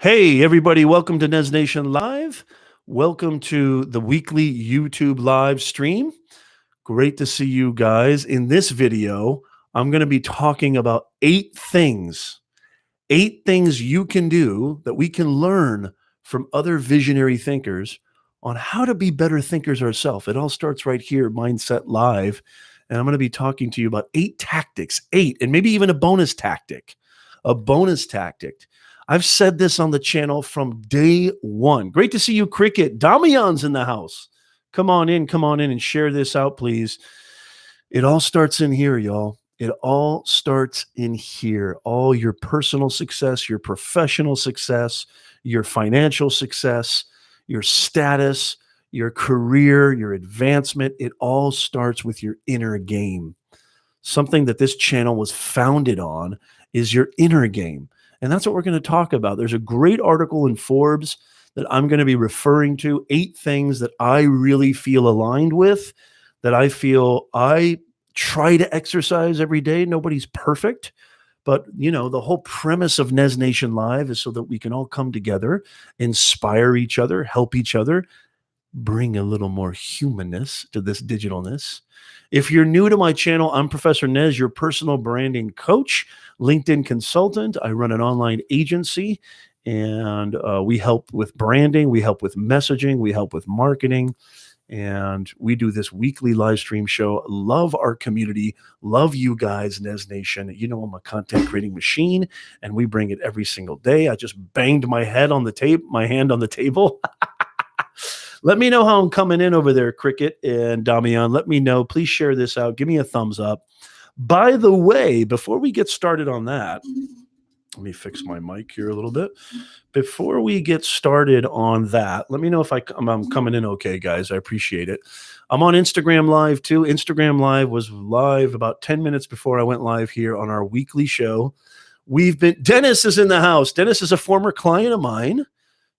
Hey, everybody, welcome to Nez Nation Live. Welcome to the weekly YouTube live stream. Great to see you guys. In this video, I'm going to be talking about eight things you can do that we can learn from other visionary thinkers on how to be better thinkers ourselves. It all starts right here, Mindset Live. And I'm going to be talking to you about eight tactics, and maybe even a bonus tactic. I've said this on the channel from day one. Great to see you, Cricket. Damian's in the house. Come on in and share this out, please. It all starts in here, y'all. It all starts in here. All your personal success, your professional success, your financial success, your status, your career, your advancement. It all starts with your inner game. Something that this channel was founded on is your inner game. And that's what we're going to talk about. There's a great article in Forbes that I'm going to be referring to, 8 things that I really feel aligned with, that I feel I try to exercise every day. Nobody's perfect, but the whole premise of Nez Nation Live is so that we can all come together, inspire each other, help each other, bring a little more humanness to this digitalness. If you're new to my channel, I'm Professor Nez, your personal branding coach, LinkedIn consultant. I run an online agency, and we help with branding, we help with messaging, we help with marketing, and we do this weekly live stream show. Love our community, love you guys, Nez Nation. I'm a content creating machine, and we bring it every single day. I just banged my hand on the table. Let me know how I'm coming in over there, Cricket and Damian. Let me know. Please share this out. Give me a thumbs up. By the way, before we get started on that, let me fix my mic here a little bit. Before we get started on that, let me know if I'm coming in okay, guys. I appreciate it. I'm on Instagram Live too. Instagram Live was live about 10 minutes before I went live here on our weekly show. Dennis is in the house. Dennis is a former client of mine.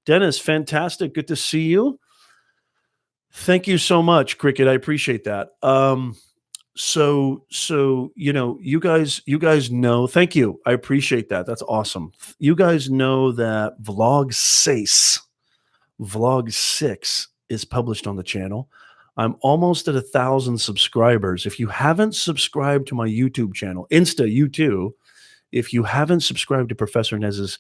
Dennis, fantastic. Good to see you. Thank you so much, Cricket. I appreciate that. So you guys know, thank you. I appreciate that. That's awesome. You guys know that vlog 6 is published on the channel. I'm almost at 1,000 subscribers. If you haven't subscribed to my YouTube channel, you too, if you haven't subscribed to Professor Nez's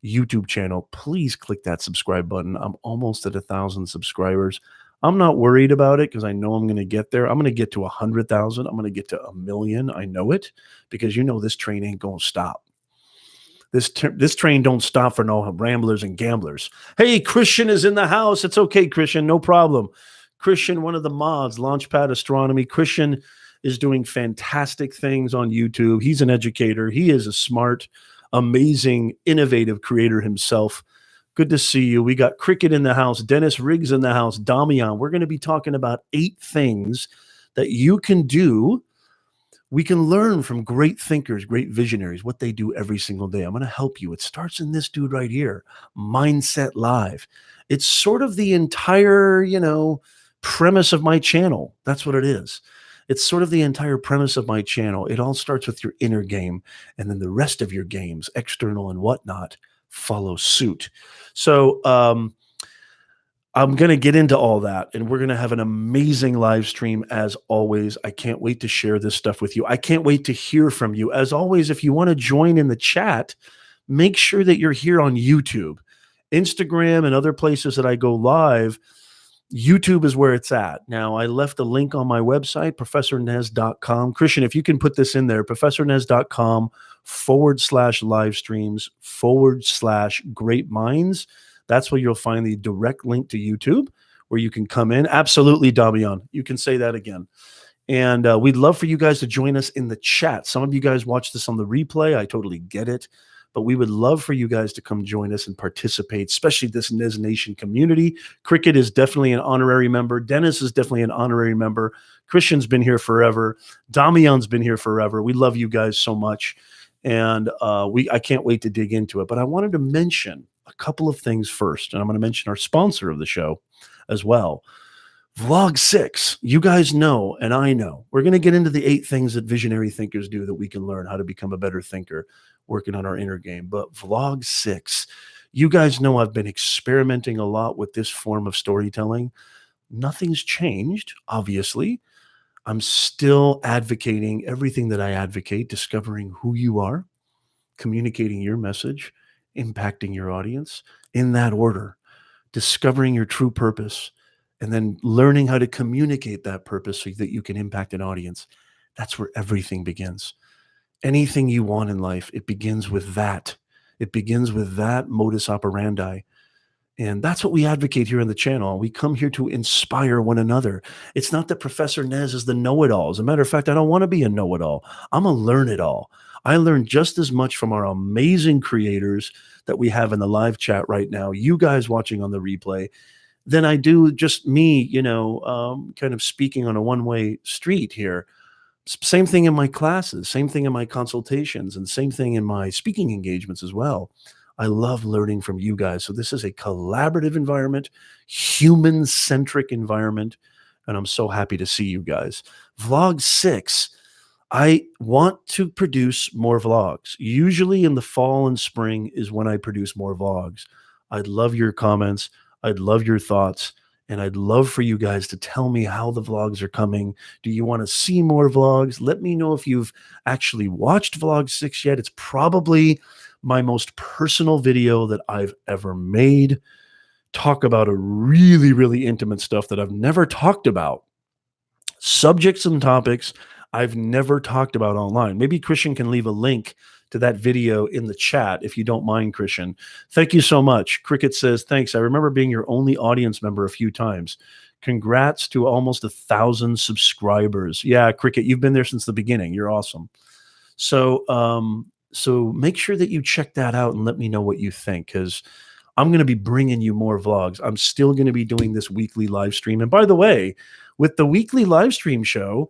YouTube channel, please click that subscribe button. I'm almost at 1,000 subscribers. I'm not worried about it because I know I'm going to get there. I'm going to get to 100,000. I'm going to get to 1 million. I know it because this train ain't going to stop. This train don't stop for no ramblers and gamblers. Hey, Christian is in the house. It's okay, Christian. No problem. Christian, one of the mods, Launchpad Astronomy. Christian is doing fantastic things on YouTube. He's an educator. He is a smart, amazing, innovative creator himself. Good to see you. We got Cricket in the house, Dennis Riggs in the house, Damian. We're going to be talking about 8 things that you can do. We can learn from great thinkers, great visionaries, what they do every single day. I'm going to help you. It starts in this dude right here, Mindset Live. It's sort of the entire, premise of my channel. That's what it is. It's sort of the entire premise of my channel. It all starts with your inner game, and then the rest of your games, external and whatnot, follow suit. So I'm going to get into all that, and we're going to have an amazing live stream as always. I can't wait to share this stuff with you. I can't wait to hear from you. As always, if you want to join in the chat, make sure that you're here on YouTube. Instagram and other places that I go live, YouTube is where it's at. Now, I left a link on my website, professornez.com. Christian, if you can put this in there, professornez.com/live streams /great minds. That's where you'll find the direct link to YouTube where you can come in. Absolutely, Damian. You can say that again. And we'd love for you guys to join us in the chat. Some of you guys watch this on the replay. I totally get it. But we would love for you guys to come join us and participate, especially this Nez Nation community. Cricket is definitely an honorary member. Dennis is definitely an honorary member. Christian's been here forever. Damian's been here forever. We love you guys so much. And I can't wait to dig into it. But I wanted to mention a couple of things first. And I'm going to mention our sponsor of the show as well. Vlog 6, you guys know, and I know, we're going to get into the 8 things that visionary thinkers do that we can learn how to become a better thinker, working on our inner game. But Vlog 6, You guys know I've been experimenting a lot with this form of storytelling. Nothing's changed, obviously. I'm still advocating everything that I advocate, discovering who you are, communicating your message, impacting your audience in that order, discovering your true purpose, and then learning how to communicate that purpose so that you can impact an audience. That's where everything begins. Anything you want in life, it begins with that. It begins with that modus operandi. And that's what we advocate here on the channel. We come here to inspire one another. It's not that Professor Nez is the know-it-all. As a matter of fact, I don't want to be a know-it-all. I'm a learn-it-all. I learn just as much from our amazing creators that we have in the live chat right now, you guys watching on the replay, than I do just me, kind of speaking on a one-way street here. Same thing in my classes, same thing in my consultations, and same thing in my speaking engagements as well. I love learning from you guys. So this is a collaborative environment, human-centric environment, and I'm so happy to see you guys. Vlog 6, I want to produce more vlogs. Usually in the fall and spring is when I produce more vlogs. I'd love your comments. I'd love your thoughts. And I'd love for you guys to tell me how the vlogs are coming. Do you want to see more vlogs? Let me know if you've actually watched Vlog 6 yet. It's probably my most personal video that I've ever made. Talk about a really, really intimate stuff that I've never talked about. Subjects and topics I've never talked about online. Maybe Christian can leave a link to that video in the chat if you don't mind, Christian. Thank you so much. Cricket says, thanks. I remember being your only audience member a few times. Congrats to almost 1,000 subscribers. Yeah, Cricket, you've been there since the beginning. You're awesome. So make sure that you check that out and let me know what you think, because I'm going to be bringing you more vlogs. I'm still going to be doing this weekly live stream. And by the way, with the weekly live stream show,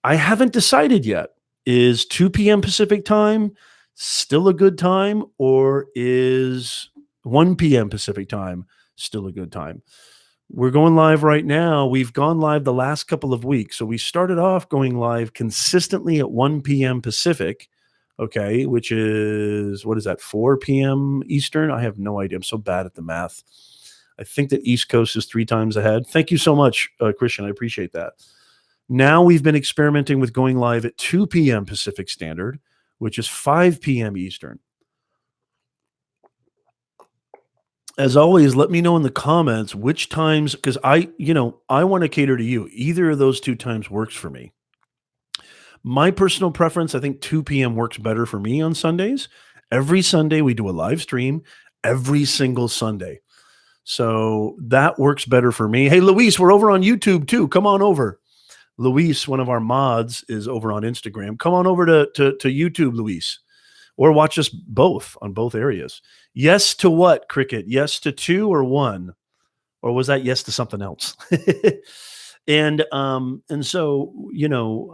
I haven't decided yet. Is 2 p.m. Pacific time still a good time, or is 1 p.m. Pacific time still a good time? We're going live right now. We've gone live the last couple of weeks. So we started off going live consistently at 1 p.m. Pacific, okay, which is, what is that, 4 p.m. Eastern? I have no idea. I'm so bad at the math. I think that East Coast is 3 times ahead. Thank you so much, Christian. I appreciate that. Now we've been experimenting with going live at 2 p.m. Pacific Standard, which is 5 p.m. Eastern. As always, let me know in the comments which times, because I want to cater to you. Either of those 2 times works for me. My personal preference, I think 2 p.m. works better for me on Sundays. Every Sunday we do a live stream, every single Sunday. So that works better for me. Hey, Luis, we're over on YouTube too. Come on over. Luis, one of our mods, is over on Instagram. Come on over to YouTube, Luis, or watch us both on both areas. Yes to what, Cricket? Yes to 2 or 1? Or was that yes to something else? And so,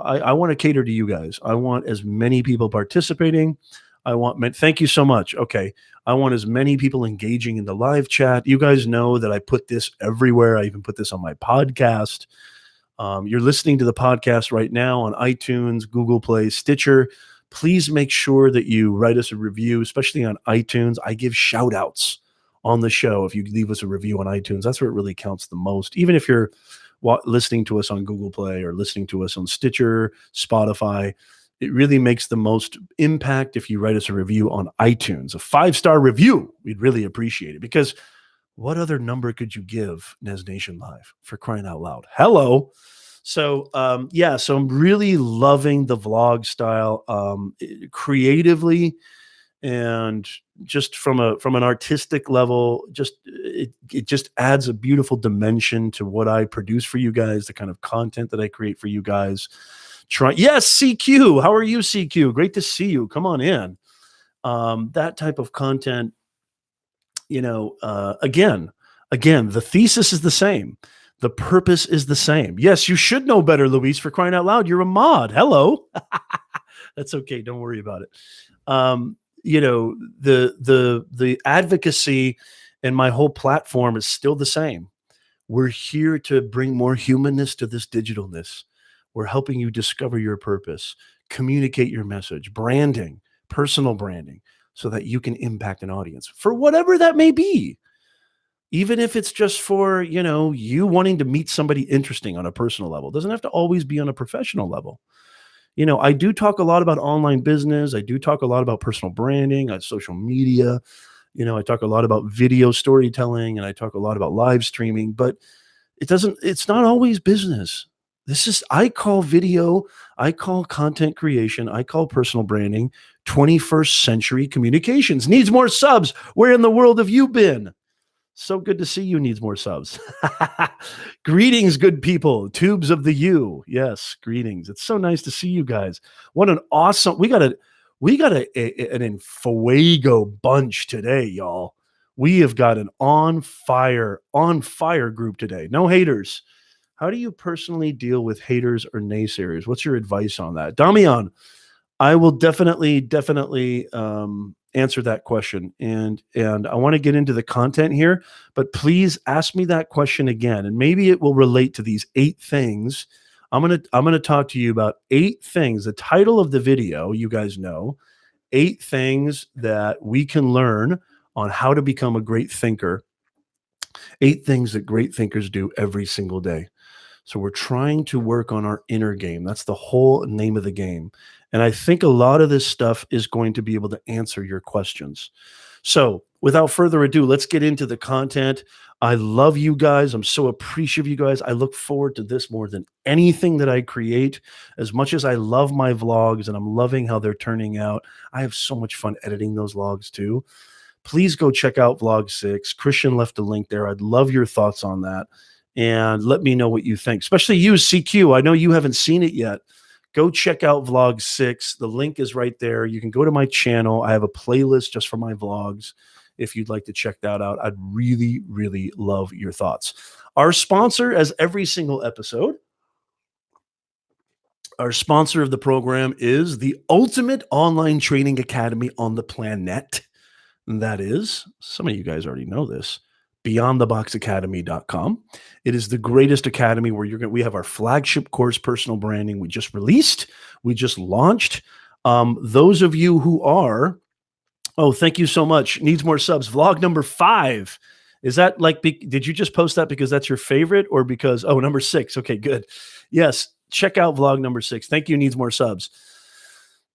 I want to cater to you guys. I want as many people participating. Thank you so much. Okay. I want as many people engaging in the live chat. You guys know that I put this everywhere. I even put this on my podcast. You're listening to the podcast right now on iTunes, Google Play, Stitcher. Please make sure that you write us a review, especially on iTunes. I give shout outs on the show. If you leave us a review on iTunes, that's where it really counts the most. Even if you're listening to us on Google Play or listening to us on Stitcher, Spotify, it really makes the most impact if you write us a review on iTunes, a 5-star review. We'd really appreciate it, because what other number could you give Nez Nation Live, for crying out loud? Hello. So, so I'm really loving the vlog style, creatively, and just from an artistic level, it just adds a beautiful dimension to what I produce for you guys, the kind of content that I create for you guys. Yes, CQ. How are you, CQ? Great to see you. Come on in. That type of content, again, the thesis is the same. The purpose is the same. Yes, you should know better, Luis, for crying out loud. You're a mod. Hello. That's okay. Don't worry about it. The advocacy and my whole platform is still the same. We're here to bring more humanness to this digitalness. We're helping you discover your purpose, communicate your message, branding, personal branding, so that you can impact an audience for whatever that may be. Even if it's just for, you wanting to meet somebody interesting on a personal level. It doesn't have to always be on a professional level. I do talk a lot about online business. I do talk a lot about personal branding on social media. I talk a lot about video storytelling, and I talk a lot about live streaming, but it's not always business. I call video, I call content creation, I call personal branding 21st century communications. Needs more subs. Where in the world have you been? So good to see you. Needs more subs. Greetings, good people. Tubes of the U. Yes, greetings. It's so nice to see you guys. What an awesome. We got an Infuego bunch today, y'all. We have got an on fire group today. No haters. How do you personally deal with haters or naysayers? What's your advice on that? Damian, I will definitely answer that question. And I want to get into the content here, but please ask me that question again. And maybe it will relate to these 8 things. I'm going to talk to you about 8 things. The title of the video, you guys know, 8 things that we can learn on how to become a great thinker. 8 things that great thinkers do every single day. So we're trying to work on our inner game. That's the whole name of the game. And I think a lot of this stuff is going to be able to answer your questions. So without further ado, let's get into the content. I love you guys. I'm so appreciative of you guys. I look forward to this more than anything that I create. As much as I love my vlogs and I'm loving how they're turning out, I have so much fun editing those vlogs too. Please go check out vlog 6. Christian left a link there. I'd love your thoughts on that. And let me know what you think, especially you, CQ. I know you haven't seen it yet. Go check out vlog 6. The link is right there. You can go to my channel. I have a playlist just for my vlogs. If you'd like to check that out, I'd really, really love your thoughts. Our sponsor, as every single episode, our sponsor of the program is the ultimate online training academy on the planet. And that is, some of you guys already know this, beyondtheboxacademy.com. It is the greatest academy where we have our flagship course, personal branding. We just launched. Those of you who are, thank you so much. Needs more subs. Vlog number 5. Is that did you just post that because that's your favorite or because, number 6. Okay, good. Yes. Check out vlog number 6. Thank you. Needs more subs.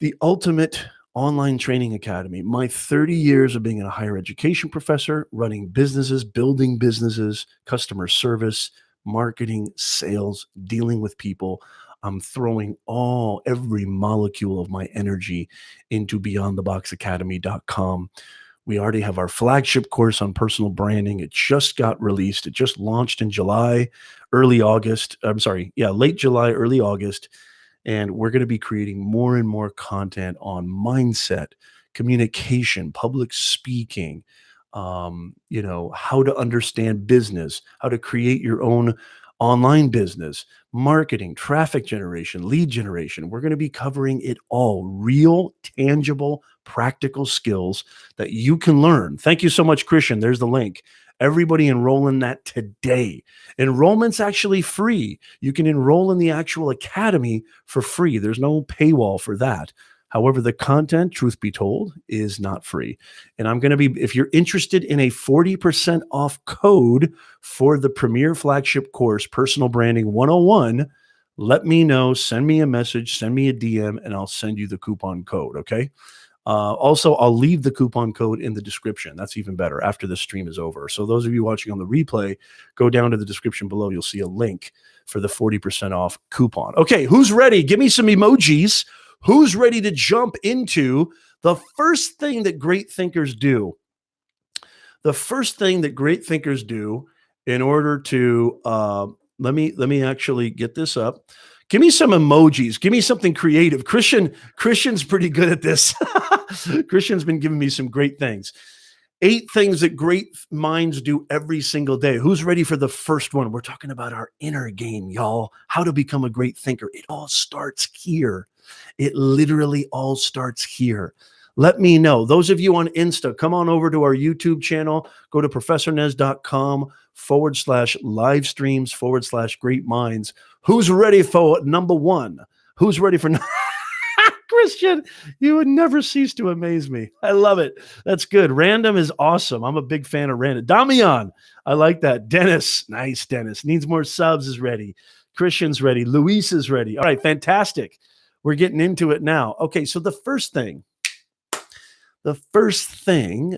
The ultimate online training academy. My 30 years of being a higher education professor, running businesses, building businesses, customer service, marketing, sales, dealing with people. I'm throwing every molecule of my energy into beyondtheboxacademy.com. We already have our flagship course on personal branding. It just got released. It just launched in late July, early August. And we're going to be creating more and more content on mindset, communication, public speaking, how to understand business, how to create your own online business, marketing, traffic generation, lead generation. We're going to be covering it all. Real, tangible, practical skills that you can learn. Thank you so much, Christian. There's the link. Everybody enroll in that today. Enrollment's actually free. You can enroll in the actual academy for free. There's no paywall for that. However, the content, truth be told, is not free. And I'm going to be, if you're interested in a 40% off code for the premier flagship course, Personal Branding 101, let me know, send me a message, send me a DM, and I'll send you the coupon code, okay? Also, I'll leave the coupon code in the description. That's even better after the stream is over. So those of you watching on the replay, go down to the description below. You'll see a link for the 40% off coupon. Okay, who's ready? Give me some emojis. Who's ready to jump into the first thing that great thinkers do? The first thing that great thinkers do in order to, let me actually get this up. Give me some emojis. Give me something creative. Christian's pretty good at this. Christian's been giving me some great things. 8 things that great minds do every single day. Who's ready for the first one? We're talking about our inner game, y'all. How to become a great thinker. It all starts here. It literally all starts here. Let me know. Those of you on Insta, come on over to our YouTube channel. Go to professornez.com/live streams/great minds. Who's ready for number 1? Who's ready for Christian, you would never cease to amaze me. I love it. That's good. Random is awesome. I'm a big fan of random. Damian, I like that. Dennis, nice. Dennis needs more subs is ready. Christian's ready. Luis is ready. All right, fantastic. We're getting into it now. Okay, so the first thing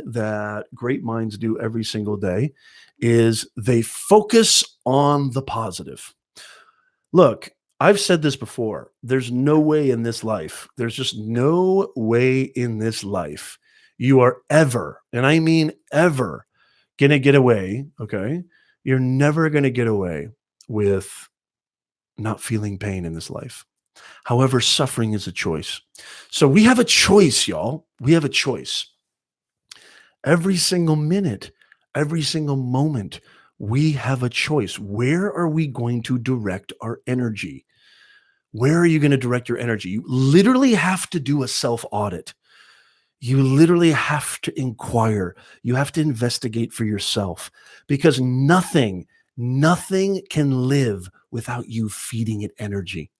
that great minds do every single day is they focus on the positive. Look, I've said this before. There's no way in this life, there's just no way in this life you are ever, and I mean ever, going to get away. Okay. You're never going to get away with not feeling pain in this life. However, suffering is a choice. So we have a choice, y'all. We have a choice. Every single minute, every single moment, we have a choice. Where are we going to direct our energy? Where are you going to direct your energy? You literally have to do a self audit. You literally have to inquire. You have to investigate for yourself because nothing can live without you feeding it energy.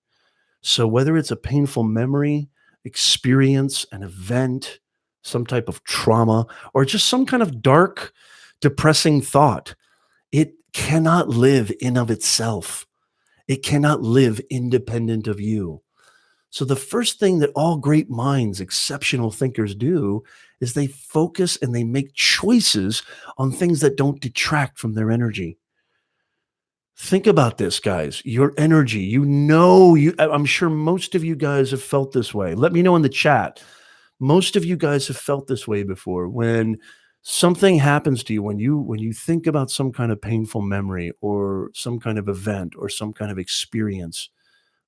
So whether it's a painful memory, experience, an event, some type of trauma, or just some kind of dark, depressing thought, it cannot live in of itself. It cannot live independent of you. So the first thing that all great minds, exceptional thinkers do is they focus and they make choices on things that don't detract from their energy. Think about this, guys. Your energy, I'm sure most of you guys have felt this way. Let me know in the chat. Most of you guys have felt this way before when something happens to you, when you think about some kind of painful memory or some kind of event or some kind of experience,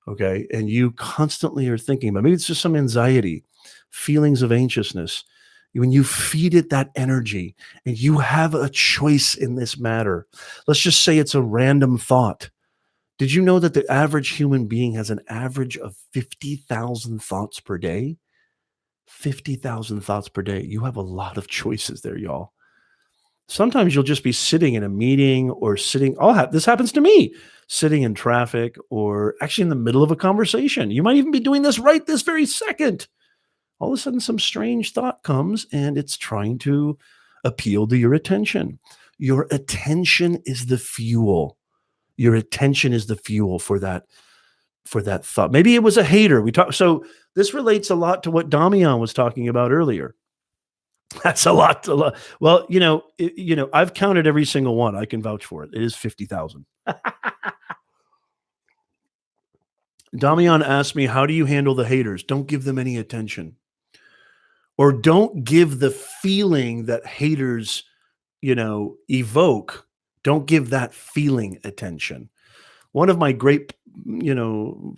okay? And you constantly are thinking about, maybe it's just some anxiety, feelings of anxiousness. When you feed it that energy and you have a choice in this matter, let's just say it's a random thought. Did you know that the average human being has an average of 50,000 thoughts per day? 50,000 thoughts per day. You have a lot of choices there, y'all. Sometimes you'll just be sitting in a meeting or this happens to me, sitting in traffic or actually in the middle of a conversation. You might even be doing this right this very second. All of a sudden, some strange thought comes and it's trying to appeal to your attention. Your attention is the fuel. Your attention is the fuel for that thought. Maybe it was a hater. So this relates a lot to what Damian was talking about earlier. That's a lot. Well, I've counted every single one. I can vouch for it. It is 50,000. Damian asked me, how do you handle the haters? Don't give them any attention. Or don't give the feeling that haters, evoke. Don't give that feeling attention. One of my great,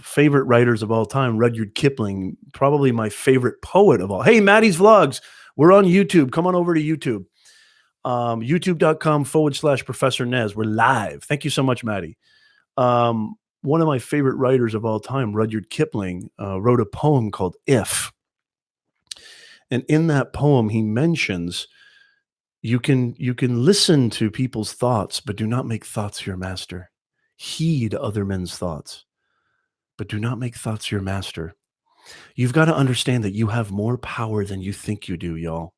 favorite writers of all time, Rudyard Kipling, probably my favorite poet of all. Hey, Maddie's Vlogs. We're on YouTube. Come on over to YouTube. YouTube.com/Professor Nez. We're live. Thank you so much, Maddie. One of my favorite writers of all time, Rudyard Kipling, wrote a poem called If. And in that poem, he mentions you can listen to people's thoughts, but do not make thoughts your master. Heed other men's thoughts, but do not make thoughts your master. You've got to understand that you have more power than you think you do, y'all.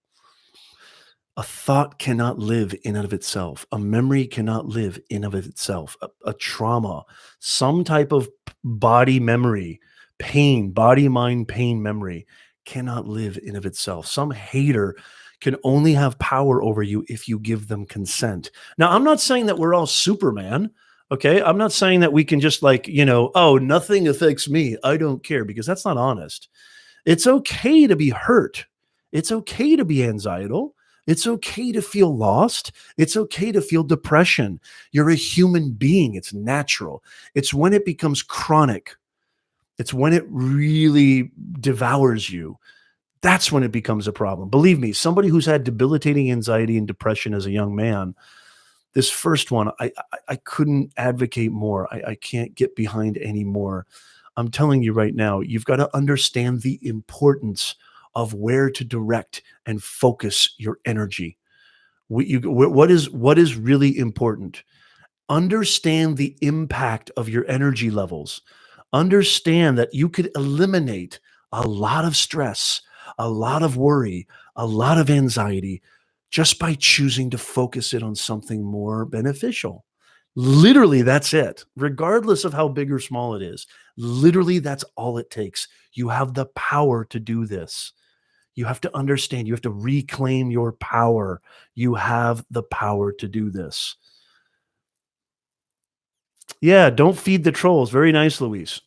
A thought cannot live in and of itself. A memory cannot live in of itself. A trauma, some type of body memory, pain, body, mind, pain memory cannot live in of itself. Some hater can only have power over you if you give them consent. Now, I'm not saying that we're all Superman. Okay. I'm not saying that we can just oh, nothing affects me. I don't care, because that's not honest. It's okay to be hurt. It's okay to be anxietal. It's okay to feel lost. It's okay to feel depression. You're a human being. It's natural. It's when it becomes chronic. It's when it really devours you. That's when it becomes a problem. Believe me, somebody who's had debilitating anxiety and depression as a young man, this first one, I couldn't advocate more. I can't get behind anymore. I'm telling you right now, you've got to understand the importance of where to direct and focus your energy. What is really important? Understand the impact of your energy levels. Understand that you could eliminate a lot of stress, a lot of worry, a lot of anxiety just by choosing to focus it on something more beneficial. Literally, that's it, regardless of how big or small it is. Literally, that's all it takes. You have the power to do this. You have to understand, you have to reclaim your power. You have the power to do this. Yeah, don't feed the trolls. Very nice, Louise.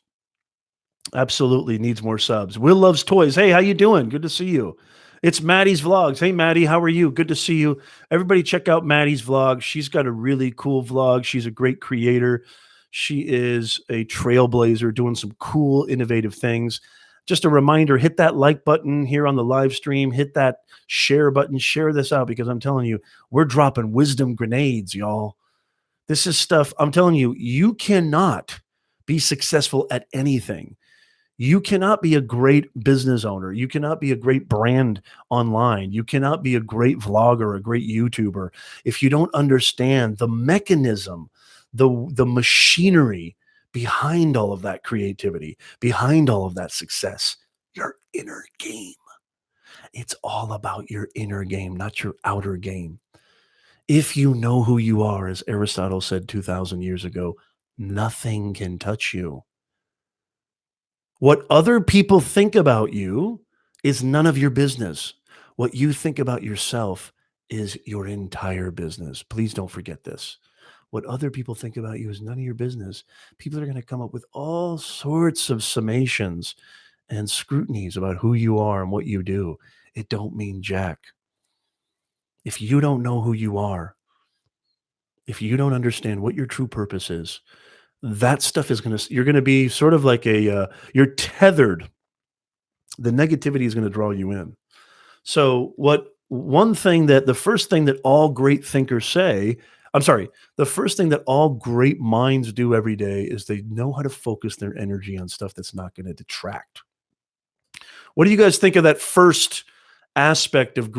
Absolutely needs more subs. Will loves toys. Hey, how you doing? Good to see you. It's Maddie's vlogs. Hey, Maddie, how are you? Good to see you. Everybody, check out Maddie's vlog. She's got a really cool vlog. She's a great creator. She is a trailblazer doing some cool, innovative things. Just a reminder, hit that like button here on the live stream. Hit that share button. Share this out because I'm telling you, we're dropping wisdom grenades, y'all. This is stuff, I'm telling you, you cannot be successful at anything. You cannot be a great business owner. You cannot be a great brand online. You cannot be a great vlogger, a great YouTuber if you don't understand the mechanism, the machinery behind all of that creativity, behind all of that success, your inner game. It's all about your inner game, not your outer game. If you know who you are, as Aristotle said 2,000 years ago, nothing can touch you. What other people think about you is none of your business. What you think about yourself is your entire business. Please don't forget this. What other people think about you is none of your business. People are going to come up with all sorts of summations and scrutinies about who you are and what you do. It don't mean jack. If you don't know who you are, if you don't understand what your true purpose is, that stuff is going to, you're going to be sort of like you're tethered. The negativity is going to draw you in. So the first thing that all great thinkers say, the first thing that all great minds do every day is they know how to focus their energy on stuff that's not going to detract. What do you guys think of that first aspect of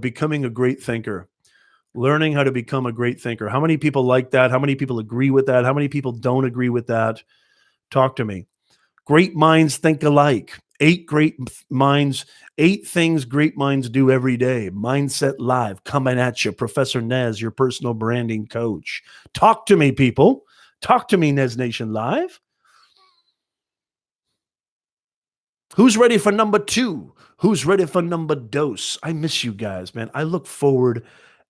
becoming a great thinker? Learning how to become a great thinker. How many people like that? How many people agree with that? How many people don't agree with that? Talk to me. Great minds think alike. 8 things great minds do every day. Mindset Live coming at you. Professor Nez, your personal branding coach. Talk to me, people. Talk to me, Nez Nation Live. Who's ready for number 2? Who's ready for number dose? I miss you guys, man. I look forward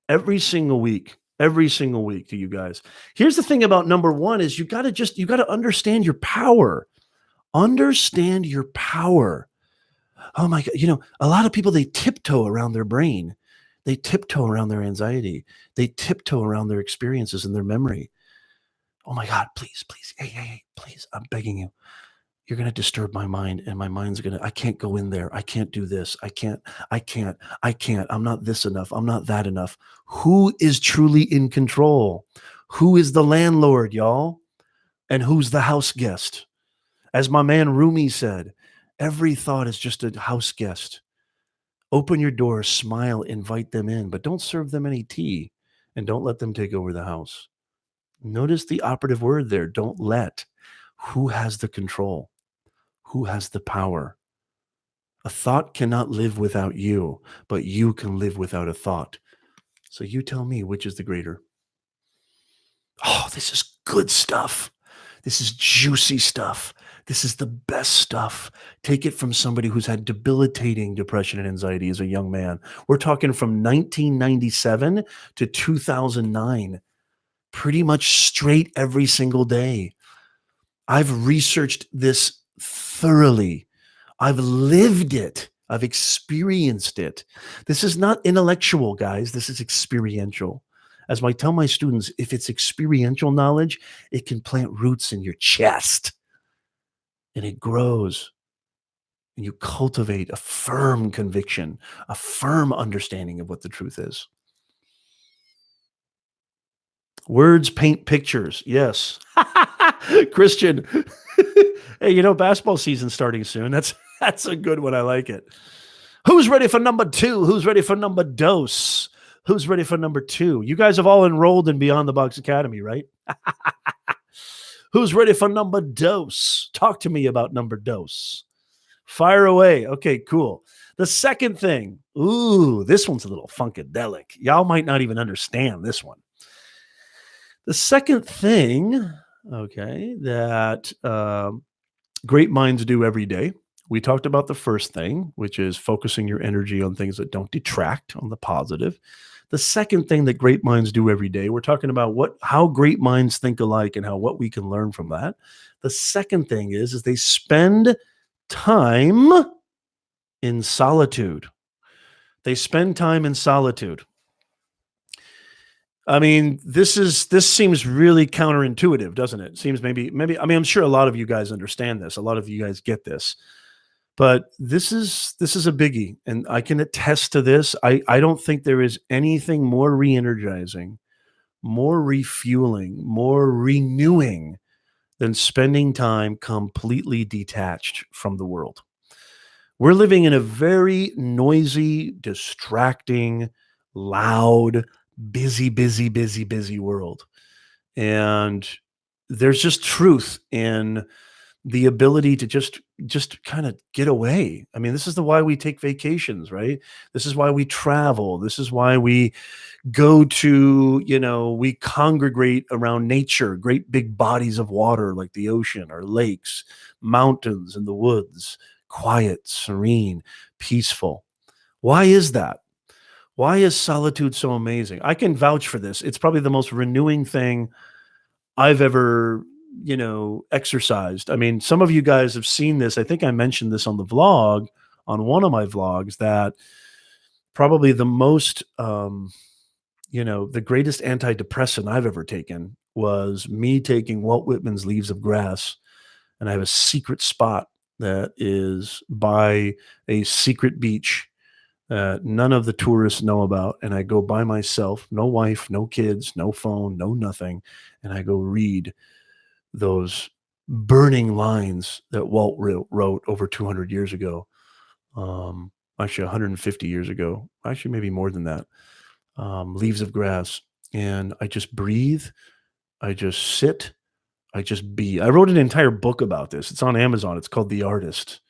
every single week to you guys. Here's the thing about number 1 is you got to understand your power. Understand your power. Oh my God. A lot of people, they tiptoe around their brain. They tiptoe around their anxiety. They tiptoe around their experiences and their memory. Oh my God, please. Hey, please. I'm begging you. You're going to disturb my mind and my mind's I can't go in there. I can't do this. I can't. I'm not this enough. I'm not that enough. Who is truly in control? Who is the landlord, y'all? And who's the house guest? As my man Rumi said, every thought is just a house guest. Open your door, smile, invite them in, but don't serve them any tea and don't let them take over the house. Notice the operative word there, don't let. Who has the control? Who has the power? A thought cannot live without you, but you can live without a thought. So you tell me which is the greater. Oh, this is good stuff. This is juicy stuff. This is the best stuff. Take it from somebody who's had debilitating depression and anxiety as a young man. We're talking from 1997 to 2009, pretty much straight every single day. I've researched this thoroughly. I've lived it. I've experienced it. This is not intellectual, guys. This is experiential. As I tell my students, if it's experiential knowledge, it can plant roots in your chest and it grows. And you cultivate a firm conviction, a firm understanding of what the truth is. Words paint pictures. Yes. Christian. Hey, basketball season's starting soon. That's a good one. I like it. Who's ready for number 2? Who's ready for number dose? Who's ready for number 2? You guys have all enrolled in Beyond the Box Academy, right? Who's ready for number dose? Talk to me about number dose. Fire away. Okay, cool. The second thing, ooh, this one's a little funkadelic. Y'all might not even understand this one. The second thing, okay, that great minds do every day. We talked about the first thing, which is focusing your energy on things that don't detract, on the positive. The second thing that great minds do every day, we're talking about how great minds think alike and what we can learn from that. The second thing is they spend time in solitude. They spend time in solitude. I mean, this seems really counterintuitive, doesn't it? Seems maybe I mean, I'm sure a lot of you guys understand this. A lot of you guys get this. But this is a biggie, and I can attest to this. I don't think there is anything more re-energizing, more refueling, more renewing than spending time completely detached from the world. We're living in a very noisy, distracting, loud, busy world. And there's just truth in the ability to just kind of get away. I mean, this is why we take vacations, right? This is why we travel. This is why we go to, we congregate around nature, great big bodies of water like the ocean or lakes, mountains and the woods, quiet, serene, peaceful. Why is that? Why is solitude so amazing? I can vouch for this. It's probably the most renewing thing I've ever, exercised. I mean, some of you guys have seen this. I think I mentioned this on the vlog, on one of my vlogs, that probably the most, the greatest antidepressant I've ever taken was me taking Walt Whitman's Leaves of Grass. And I have a secret spot that is by a secret beach that none of the tourists know about. And I go by myself, no wife, no kids, no phone, no nothing. And I go read those burning lines that Walt wrote over 200 years ago. Actually 150 years ago, actually maybe more than that. Leaves of Grass. And I just breathe. I just sit. I just be. I wrote an entire book about this. It's on Amazon. It's called The Artist.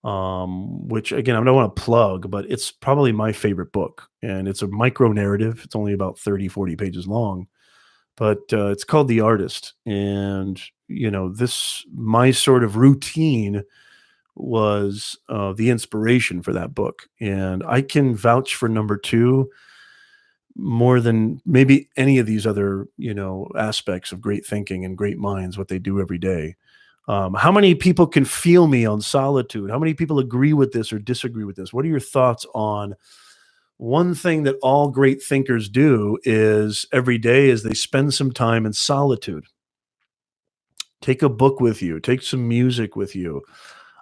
Which again, I don't want to plug, but it's probably my favorite book. And it's a micro narrative. It's only about 30, 40 pages long. But it's called The Artist. And, my sort of routine was the inspiration for that book. And I can vouch for number two more than maybe any of these other, aspects of great thinking and great minds, what they do every day. How many people can feel me on solitude? How many people agree with this or disagree with this? What are your thoughts on one thing that all great thinkers do is every day is they spend some time in solitude? Take a book with you, take some music with you.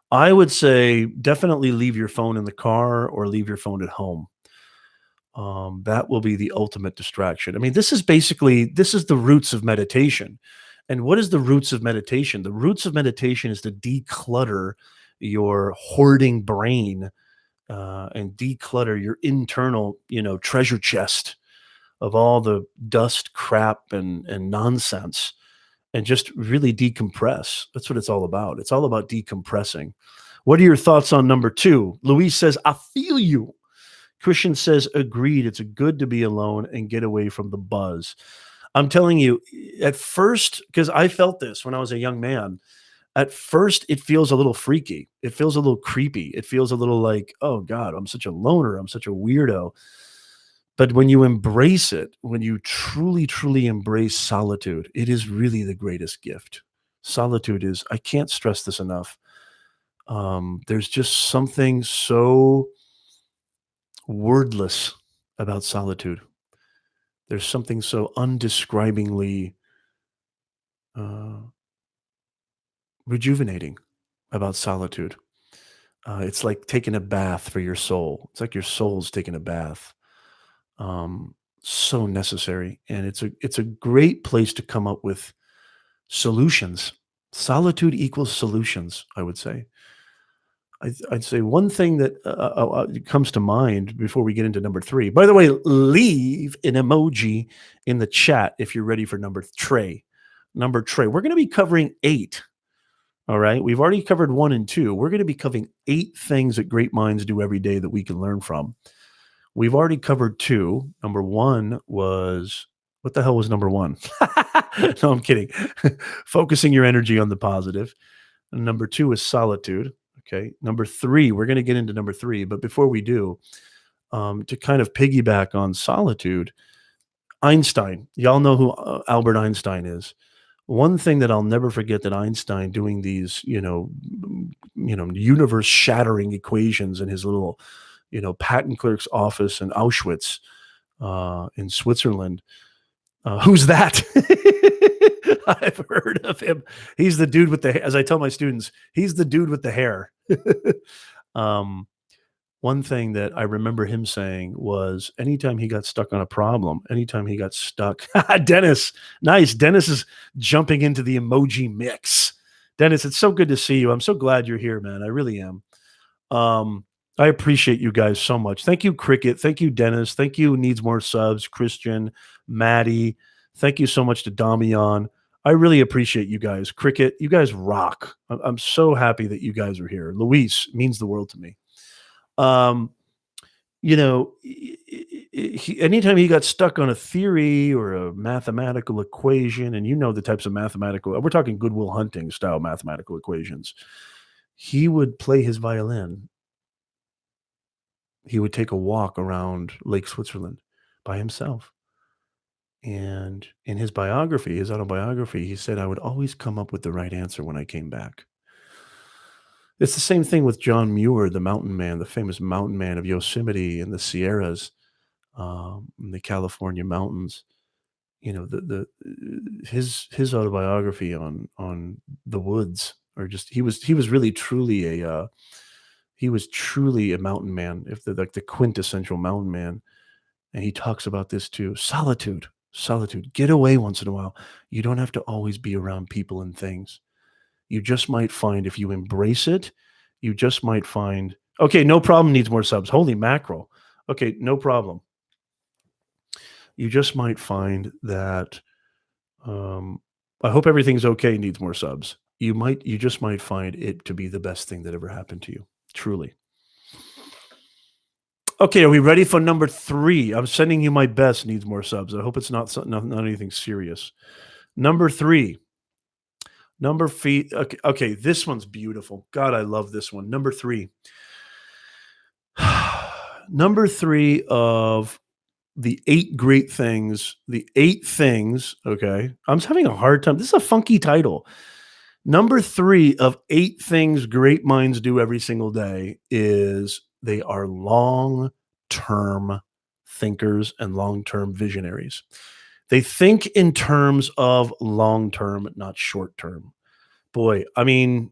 I would say definitely leave your phone in the car or leave your phone at home. That will be the ultimate distraction. I mean, this is the roots of meditation. And what is the roots of meditation? The roots of meditation is to declutter your hoarding brain and declutter your internal, treasure chest of all the dust, crap, and nonsense, and just really decompress. That's what it's all about. It's all about decompressing. What are your thoughts on number two? Luis says, I feel you. Christian says, agreed. It's good to be alone and get away from the buzz. I'm telling you, at first, because I felt this when I was a young man, at first it feels a little freaky. It feels a little creepy. It feels a little like, oh God, I'm such a loner. I'm such a weirdo. But when you embrace it, when you truly, truly embrace solitude, it is really the greatest gift. Solitude is, I can't stress this enough. There's just something so wordless about solitude. There's something so undescribingly rejuvenating about solitude. It's like taking a bath for your soul. It's like your soul's taking a bath. So necessary, and it's a great place to come up with solutions. Solitude equals solutions, I would say. I'd say one thing that comes to mind before we get into number three. By the way, leave an emoji in the chat if you're ready for number three. We're going to be covering 8 All right. We've already covered 1 and 2. We're going to be covering 8 things that great minds do every day that we can learn from. We've already covered 2. Number 1 was, what the hell was number 1? No, I'm kidding. Focusing your energy on the positive. And number 2 is solitude. Okay. Number 3, we're going to get into number 3. But before we do, to kind of piggyback on solitude, Einstein. Y'all know who Albert Einstein is. One thing that I'll never forget that Einstein doing these, universe shattering equations in his little, patent clerk's office in Auschwitz, in Switzerland. Who's that? I've heard of him. He's the dude with as I tell my students, he's the dude with the hair. um, One thing that I remember him saying was anytime he got stuck on a problem, anytime he got stuck, Dennis, nice. Dennis is jumping into the emoji mix. Dennis, it's so good to see you. I'm so glad you're here, man. I really am. Um, I appreciate you guys so much. Thank you, Cricket. Thank you, Dennis. Thank you, Needs More Subs, Christian, Maddie. Thank you so much to Damian. I really appreciate you guys. Cricket, you guys rock. I'm so happy that you guys are here. Luis means the world to me. Anytime he got stuck on a theory or a mathematical equation, and the types of mathematical, we're talking Goodwill Hunting style mathematical equations, he would play his violin. He would take a walk around Lake Switzerland by himself. And in his biography, his autobiography, he said, I would always come up with the right answer when I came back. It's the same thing with John Muir, the mountain man, the famous mountain man of Yosemite and the Sierras, in the California mountains. His autobiography on the woods, or just he was really truly he was truly a mountain man, if like the quintessential mountain man. And he talks about this too. Solitude. Get away once in a while. You don't have to always be around people and things. You just might find, if you embrace it, you just might find, okay, no problem, Needs More Subs. Holy mackerel. Okay, no problem. You just might find that, I hope everything's okay, Needs More Subs. You just might find it to be the best thing that ever happened to you. Truly. Okay, are we ready for number 3? I'm sending you my best, Needs More Subs. I hope it's not anything serious. Number 3. Okay, this one's beautiful. God, I love this one. Number 3. Number 3 of the 8 great things, okay? I'm having a hard time. This is a funky title. Number 3 of 8 things great minds do every single day is they are long-term thinkers and long-term visionaries. They think in terms of long-term, not short-term. Boy, I mean,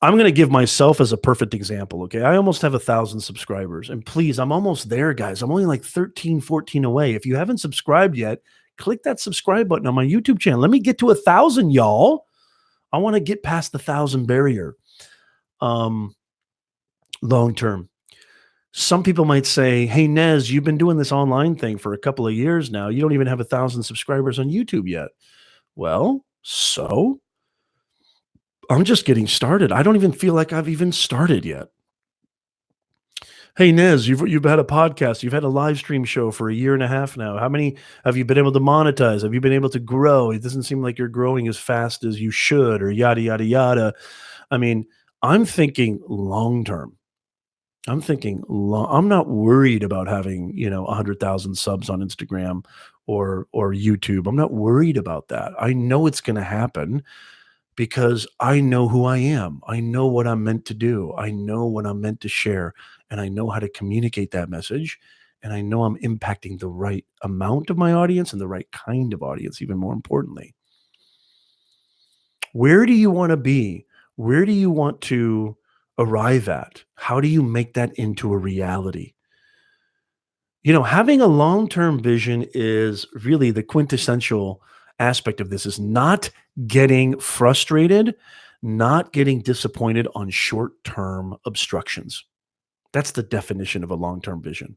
I'm going to give myself as a perfect example, okay? I almost have 1,000 subscribers. And please, I'm almost there, guys. I'm only like 13, 14 away. If you haven't subscribed yet, click that subscribe button on my YouTube channel. Let me get to 1,000, y'all. I want to get past the 1,000 barrier. Long-term. Some people might say, hey, Nez, you've been doing this online thing for a couple of years now. You don't even have 1,000 subscribers on YouTube yet. Well, so I'm just getting started. I don't even feel like I've even started yet. Hey, Nez, you've had a podcast. You've had a live stream show for 1.5 years now. How many have you been able to monetize? Have you been able to grow? It doesn't seem like you're growing as fast as you should, or yada, yada, yada. I mean, I'm thinking long-term. I'm not worried about having, 100,000 subs on Instagram or YouTube. I'm not worried about that. I know it's going to happen because I know who I am. I know what I'm meant to do. I know what I'm meant to share, and I know how to communicate that message. And I know I'm impacting the right amount of my audience and the right kind of audience, even more importantly. Where do you want to be? Where do you want to arrive at? How do you make that into a reality? Having a long-term vision is really the quintessential aspect of this, is not getting frustrated, not getting disappointed on short-term obstructions. That's the definition of a long-term vision.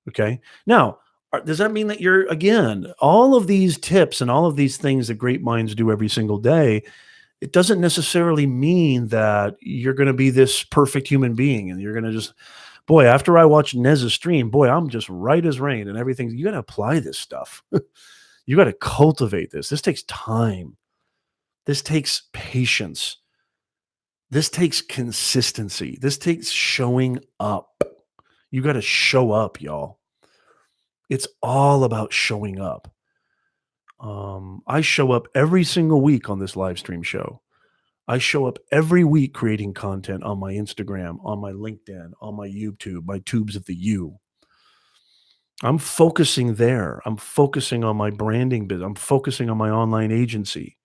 Okay. Now, does that mean that again, all of these tips and all of these things that great minds do every single day, It doesn't necessarily mean that you're going to be this perfect human being and you're going to just, boy, after I watch Nez's stream, boy, I'm just right as rain and everything. You got to apply this stuff. You got to cultivate this. This takes time. This takes patience. This takes consistency. This takes showing up. You got to show up, y'all. It's all about showing up. I show up every single week on this live stream show. I show up every week creating content on my Instagram, on my LinkedIn, on my YouTube, my tubes of the U. I'm focusing there. I'm focusing on my branding business. I'm focusing on my online agency.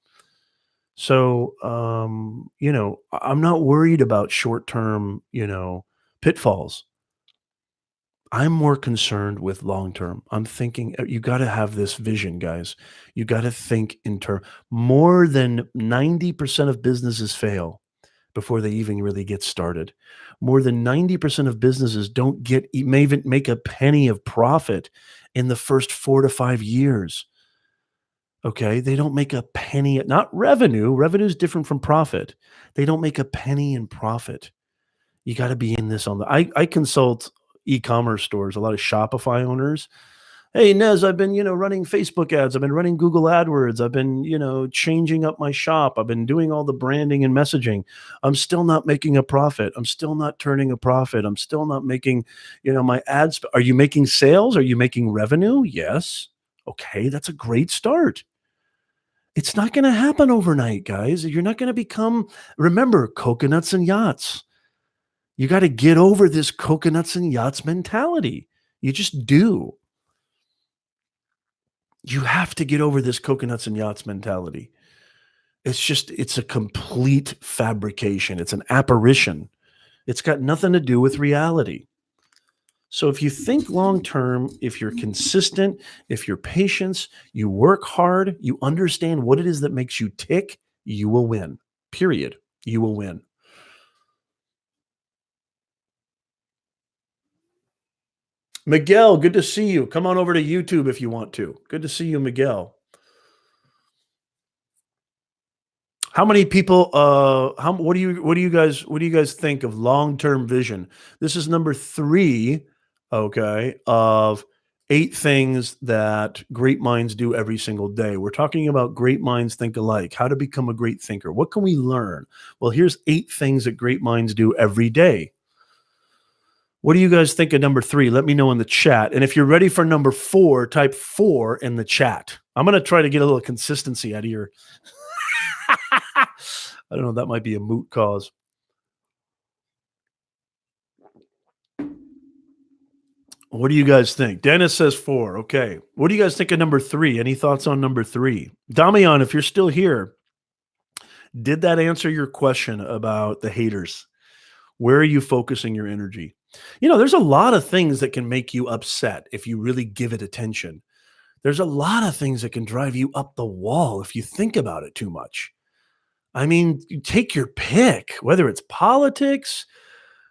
So, I'm not worried about short-term, pitfalls. I'm more concerned with long term. I'm thinking you got to have this vision, guys. You got to think in term. More than 90% of businesses fail before they even really get started. More than 90% of businesses don't may even make a penny of profit in the first 4 to 5 years. Okay? They don't make a penny, not revenue. Revenue is different from profit. They don't make a penny in profit. You got to be in this on the I consult e-commerce stores, a lot of Shopify owners. Hey, Nez, I've been, running Facebook ads. I've been running Google AdWords. I've been, changing up my shop. I've been doing all the branding and messaging. I'm still not making a profit. I'm still not turning a profit. I'm still not making, my ads. Are you making sales? Are you making revenue? Yes. Okay, that's a great start. It's not going to happen overnight, guys. You're not going to become, remember, coconuts and yachts. You got to get over this coconuts and yachts mentality. You just do. You have to get over this coconuts and yachts mentality. It's a complete fabrication. It's an apparition. It's got nothing to do with reality. So if you think long term, if you're consistent, if you're patient, you work hard, you understand what it is that makes you tick, you will win. Period. You will win. Miguel, good to see you. Come on over to YouTube if you want to. Good to see you, Miguel. How many people what do you guys think of long-term vision? This is number 3, okay, of 8 things that great minds do every single day. We're talking about great minds think alike, how to become a great thinker. What can we learn? Well, here's 8 things that great minds do every day. What do you guys think of number 3? Let me know in the chat. And if you're ready for number 4, type 4 in the chat. I'm going to try to get a little consistency out of your I don't know, that might be a moot cause. What do you guys think? Dennis says 4. Okay. What do you guys think of number 3? Any thoughts on number 3? Damian, if you're still here, did that answer your question about the haters? Where are you focusing your energy? There's a lot of things that can make you upset if you really give it attention. There's a lot of things that can drive you up the wall if you think about it too much. I mean, you take your pick, whether it's politics,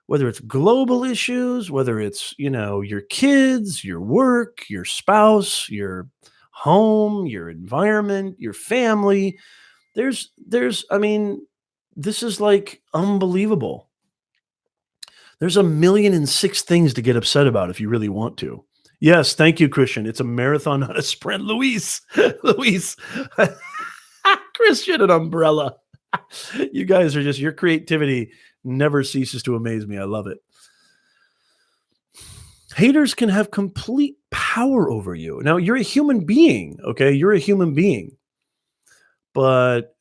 whether it's global issues, whether it's, your kids, your work, your spouse, your home, your environment, your family. I mean, this is like unbelievable. There's 1,000,006 things to get upset about if you really want to. Yes, thank you, Christian. It's a marathon, not a sprint. Luis, Luis, Christian, an umbrella. You guys are your creativity never ceases to amaze me. I love it. Haters can have complete power over you. Now, you're a human being, okay? You're a human being. But,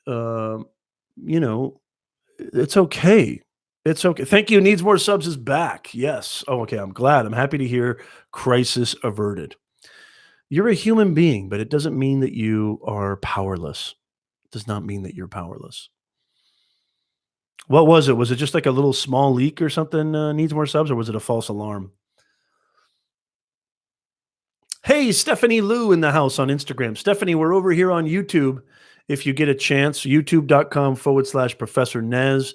it's okay. It's okay. Thank you. Needs more subs is back. Yes. Oh, okay. I'm glad. I'm happy to hear crisis averted. You're a human being, but it doesn't mean that you are powerless. It does not mean that you're powerless. What was it? Was it just like a little small leak or something needs more subs, or was it a false alarm? Hey, Stephanie Lou in the house on Instagram. Stephanie, we're over here on YouTube. If you get a chance, youtube.com/Professor Nez.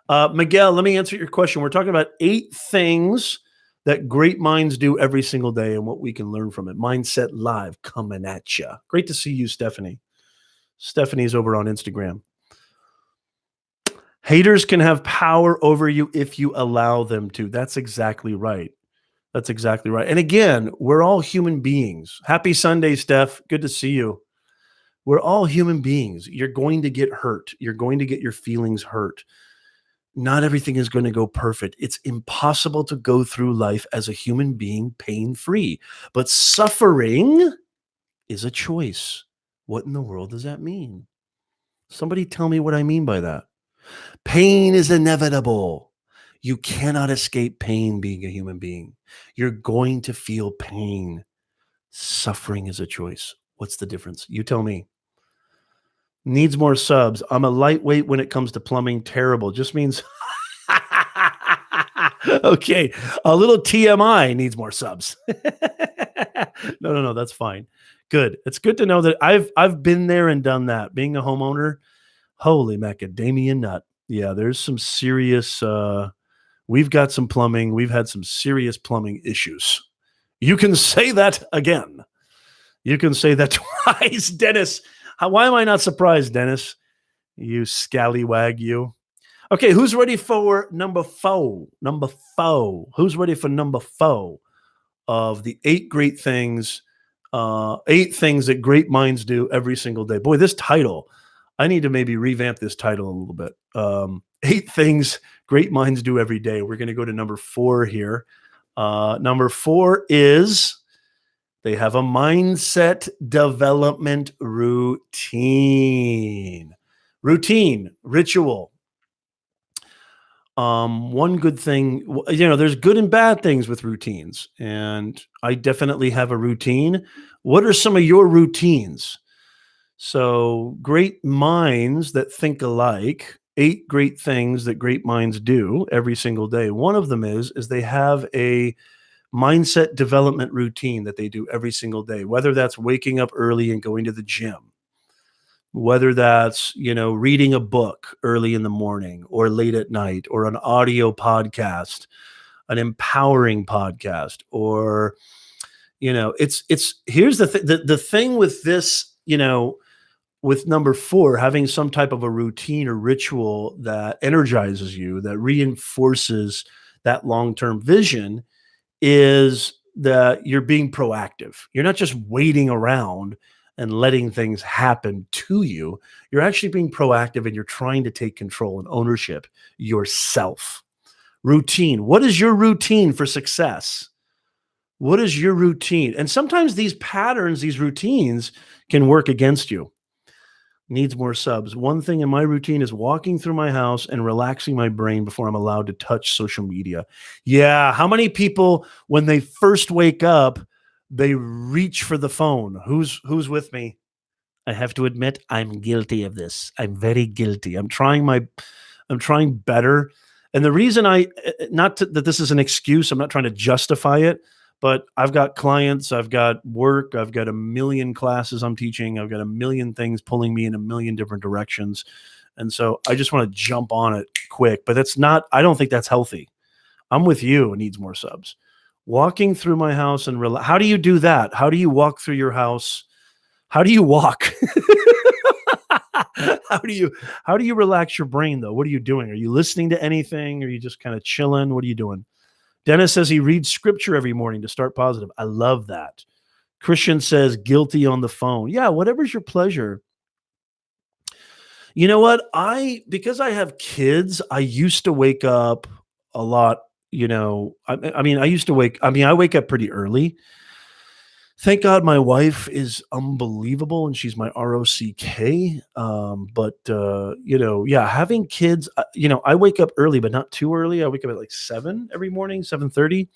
Miguel, let me answer your question. We're talking about 8 things that great minds do every single day and what we can learn from it. Mindset Live coming at you. Great to see you, Stephanie. Stephanie's over on Instagram. Haters can have power over you if you allow them to. That's exactly right. That's exactly right. And again, we're all human beings. Happy Sunday, Steph. Good to see you. We're all human beings. You're going to get hurt. You're going to get your feelings hurt. Not everything is going to go perfect. It's impossible to go through life as a human being pain-free. But suffering is a choice. What in the world does that mean? Somebody tell me what I mean by that. Pain is inevitable. You cannot escape pain being a human being. You're going to feel pain. Suffering is a choice. What's the difference? You tell me. Needs more subs. I'm a lightweight when it comes to plumbing. Terrible. Just means okay. A little TMI needs more subs. No. That's fine. Good. It's good to know that I've been there and done that. Being a homeowner, holy macadamia nut. Yeah, there's some serious we've got some plumbing. We've had some serious plumbing issues. You can say that again. You can say that twice, Dennis. Why am I not surprised, Dennis? You scallywag, you. Okay, who's ready for number four? Number four. Who's ready for number four of the 8 great things, 8 things that great minds do every single day? Boy, this title, I need to maybe revamp this title a little bit. 8 things great minds do every day. We're going to go to number 4 here. Number 4 is they have a mindset development routine. Routine, ritual. One good thing, there's good and bad things with routines, and I definitely have a routine. What are some of your routines? So, great minds that think alike, 8 great things that great minds do every single day. One of them is they have a mindset development routine that they do every single day, whether that's waking up early and going to the gym, whether that's, reading a book early in the morning or late at night, or an audio podcast, an empowering podcast, or, it's here's the thing with this, with number 4, having some type of a routine or ritual that energizes you, that reinforces that long-term vision, is that you're being proactive. You're not just waiting around and letting things happen to you. You're actually being proactive, and you're trying to take control and ownership yourself. Routine. What is your routine for success? What is your routine? And sometimes these patterns, these routines can work against you. Needs more subs. One thing in my routine is walking through my house and relaxing my brain before I'm allowed to touch social media. Yeah. How many people, when they first wake up, they reach for the phone? Who's with me? I have to admit, I'm guilty of this. I'm very guilty. I'm trying better. And the reason that this is an excuse, I'm not trying to justify it, but I've got clients, I've got work, I've got a million classes I'm teaching, I've got a million things pulling me in a million different directions. And so I just want to jump on it quick, but I don't think that's healthy. I'm with you. It needs more subs. Walking through my house and how do you do that? How do you walk through your house? How do you walk? How do you relax your brain though? What are you doing? Are you listening to anything? Are you just kind of chilling? What are you doing? Dennis says he reads scripture every morning to start positive. I love that. Christian says guilty on the phone. Yeah, whatever's your pleasure. You know what? Because I have kids, I used to wake up a lot, I wake up pretty early. Thank God my wife is unbelievable and she's my ROCK. Having kids, I wake up early, but not too early. I wake up at like 7 every morning, 7:30.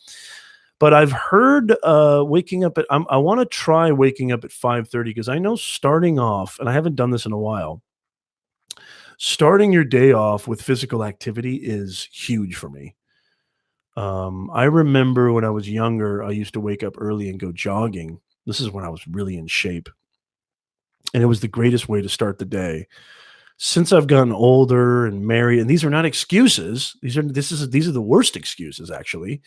But I've heard waking up I want to try waking up at 5:30, because I know starting off, and I haven't done this in a while, starting your day off with physical activity is huge for me. I remember when I was younger, I used to wake up early and go jogging. This is when I was really in shape, and it was the greatest way to start the day. Since I've gotten older and married, and these are not excuses. These are the worst excuses, actually.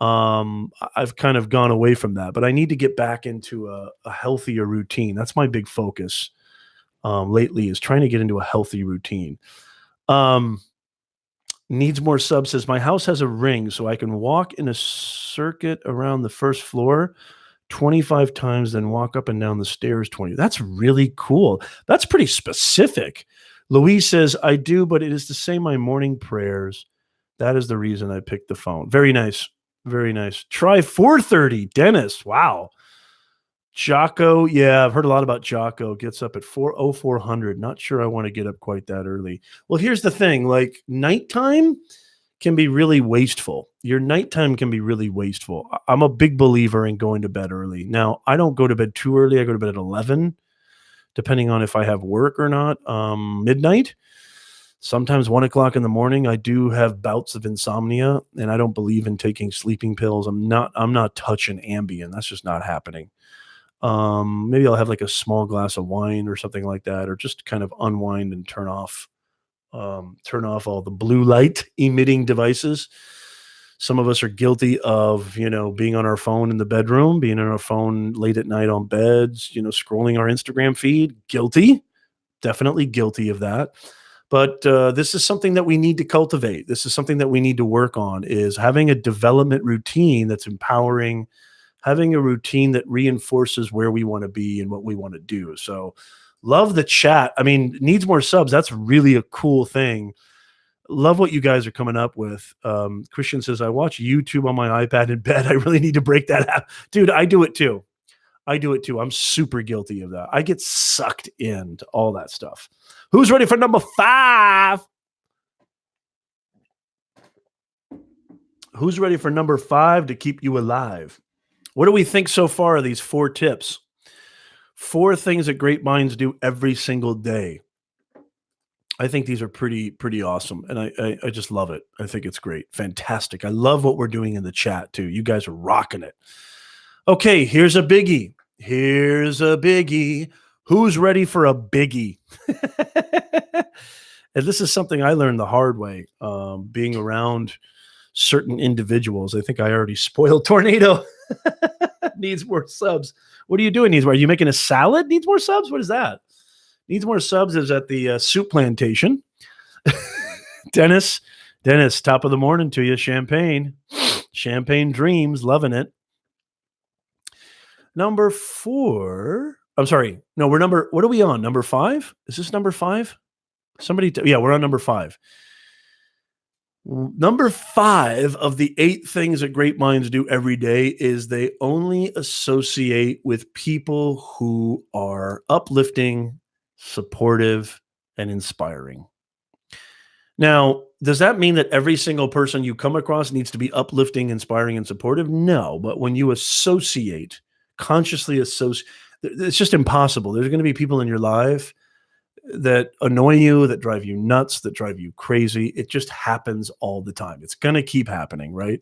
I've kind of gone away from that, but I need to get back into a healthier routine. That's my big focus lately, is trying to get into a healthy routine. Needs more subs says, my house has a ring, so I can walk in a circuit around the first floor 25 times, then walk up and down the stairs 20. That's really cool. That's pretty specific. Louise says, I do, but it is to say my morning prayers. That is the reason I picked the phone. Very nice. Very nice. Try 4:30. Dennis. Wow. Jocko. Yeah, I've heard a lot about Jocko. Gets up at 4:00. Not sure I want to get up quite that early. Well, here's the thing. Like nighttime can be really wasteful. Your nighttime can be really wasteful. I'm a big believer in going to bed early. Now, I don't go to bed too early. I go to bed at 11, depending on if I have work or not. Midnight. Sometimes 1:00 in the morning. I do have bouts of insomnia, and I don't believe in taking sleeping pills. I'm not touching Ambien. That's just not happening. Maybe I'll have like a small glass of wine or something like that, or just kind of unwind and turn off all the blue light emitting devices. Some of us are guilty of, being on our phone in the bedroom, being on our phone late at night on beds, scrolling our Instagram feed. Guilty, definitely guilty of that. But this is something that we need to cultivate. This is something that we need to work on, is having a development routine that's empowering, having a routine that reinforces where we want to be and what we want to do. So love the chat. I mean, needs more subs. That's really a cool thing. Love what you guys are coming up with. Christian says, I watch YouTube on my iPad in bed. I really need to break that out. Dude, I do it too. I'm super guilty of that. I get sucked into all that stuff. Who's ready for number 5? Who's ready for number 5 to keep you alive? What do we think so far of these 4 tips? 4 things that great minds do every single day. I think these are pretty awesome, and I just love it. I think it's great. Fantastic. I love what we're doing in the chat, too. You guys are rocking it. Okay, here's a biggie. Who's ready for a biggie? And this is something I learned the hard way, being around certain individuals. I think I already spoiled Tornado. Needs more subs. What are you doing, Needs more? Are you making a salad? Needs more subs? What is that? Needs more subs is at the soup plantation. Dennis, top of the morning to you. Champagne dreams, loving it. Number 4. I'm sorry. No, what are we on? Number 5? Is this number 5? Yeah, we're on number 5. Number 5 of the 8 things that great minds do every day is they only associate with people who are uplifting, supportive, and inspiring. Now, does that mean that every single person you come across needs to be uplifting, inspiring, and supportive? No, but when you consciously associate, it's just impossible. There's going to be people in your life that annoy you, that drive you nuts, that drive you crazy. It just happens all the time. It's going to keep happening, right?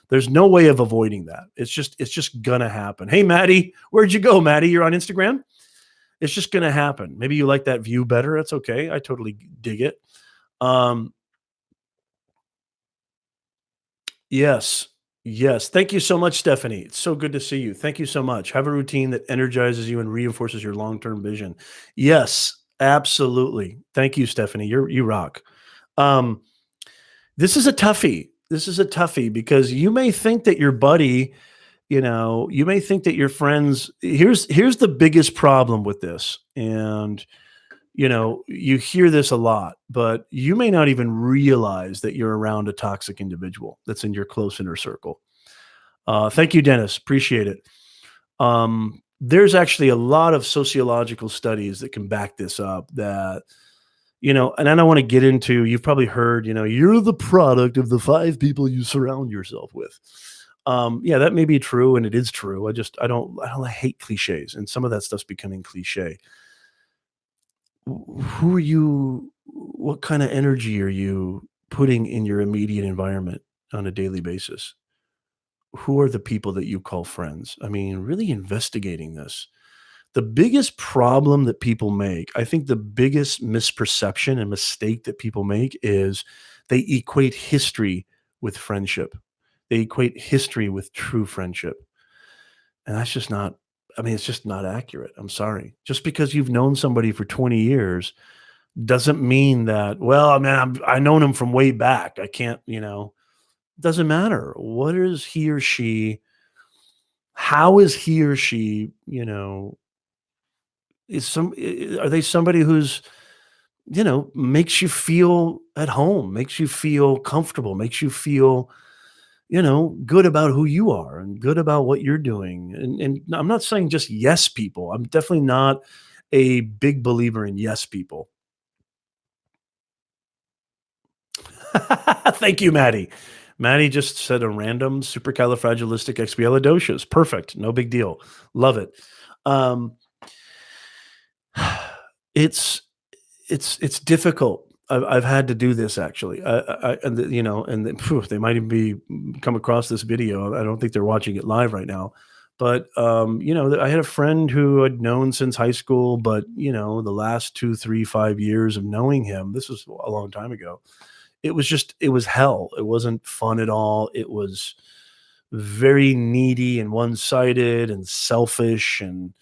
There's no way of avoiding that. It's just going to happen. Hey, Maddie, where'd you go, Maddie? You're on Instagram? It's just going to happen. Maybe you like that view better. That's okay. I totally dig it. Yes. Thank you so much, Stephanie. It's so good to see you. Thank you so much. Have a routine that energizes you and reinforces your long-term vision. Yes, absolutely. Thank you, Stephanie. You rock. This is a toughie. Because you may think that your buddy, you may think that your friends, here's the biggest problem with this. And, you hear this a lot, but you may not even realize that you're around a toxic individual that's in your close inner circle. Thank you, Dennis. Appreciate it. There's actually a lot of sociological studies that can back this up, that, and I don't want to get into, you've probably heard, you're the product of the 5 people you surround yourself with. Yeah, that may be true, and it is true. I hate cliches, and some of that stuff's becoming cliche. Who are you? What kind of energy are you putting in your immediate environment on a daily basis? Who are the people that you call friends? I mean, really investigating this. The biggest problem that people make, I think the biggest misperception and mistake that people make is they equate history with friendship. They equate history with true friendship. And that's just not, it's just not accurate. I'm sorry. Just because you've known somebody for 20 years doesn't mean that, well, I mean, I known him from way back. I can't, doesn't matter. What is he or she? How is he or she, are they somebody who's, makes you feel at home, makes you feel comfortable, makes you feel, good about who you are and good about what you're doing. And I'm not saying just yes people. I'm definitely not a big believer in yes people. Thank you, Maddie. Maddie just said a random supercalifragilisticexpialidocious. Perfect. No big deal. Love it. Um, it's it's difficult. I've had to do this actually. They might even be come across this video. I don't think they're watching it live right now. But I had a friend who I'd known since high school, but the last 2, 3, 5 years of knowing him, this was a long time ago. It was hell. It wasn't fun at all. It was very needy and one-sided and selfish, and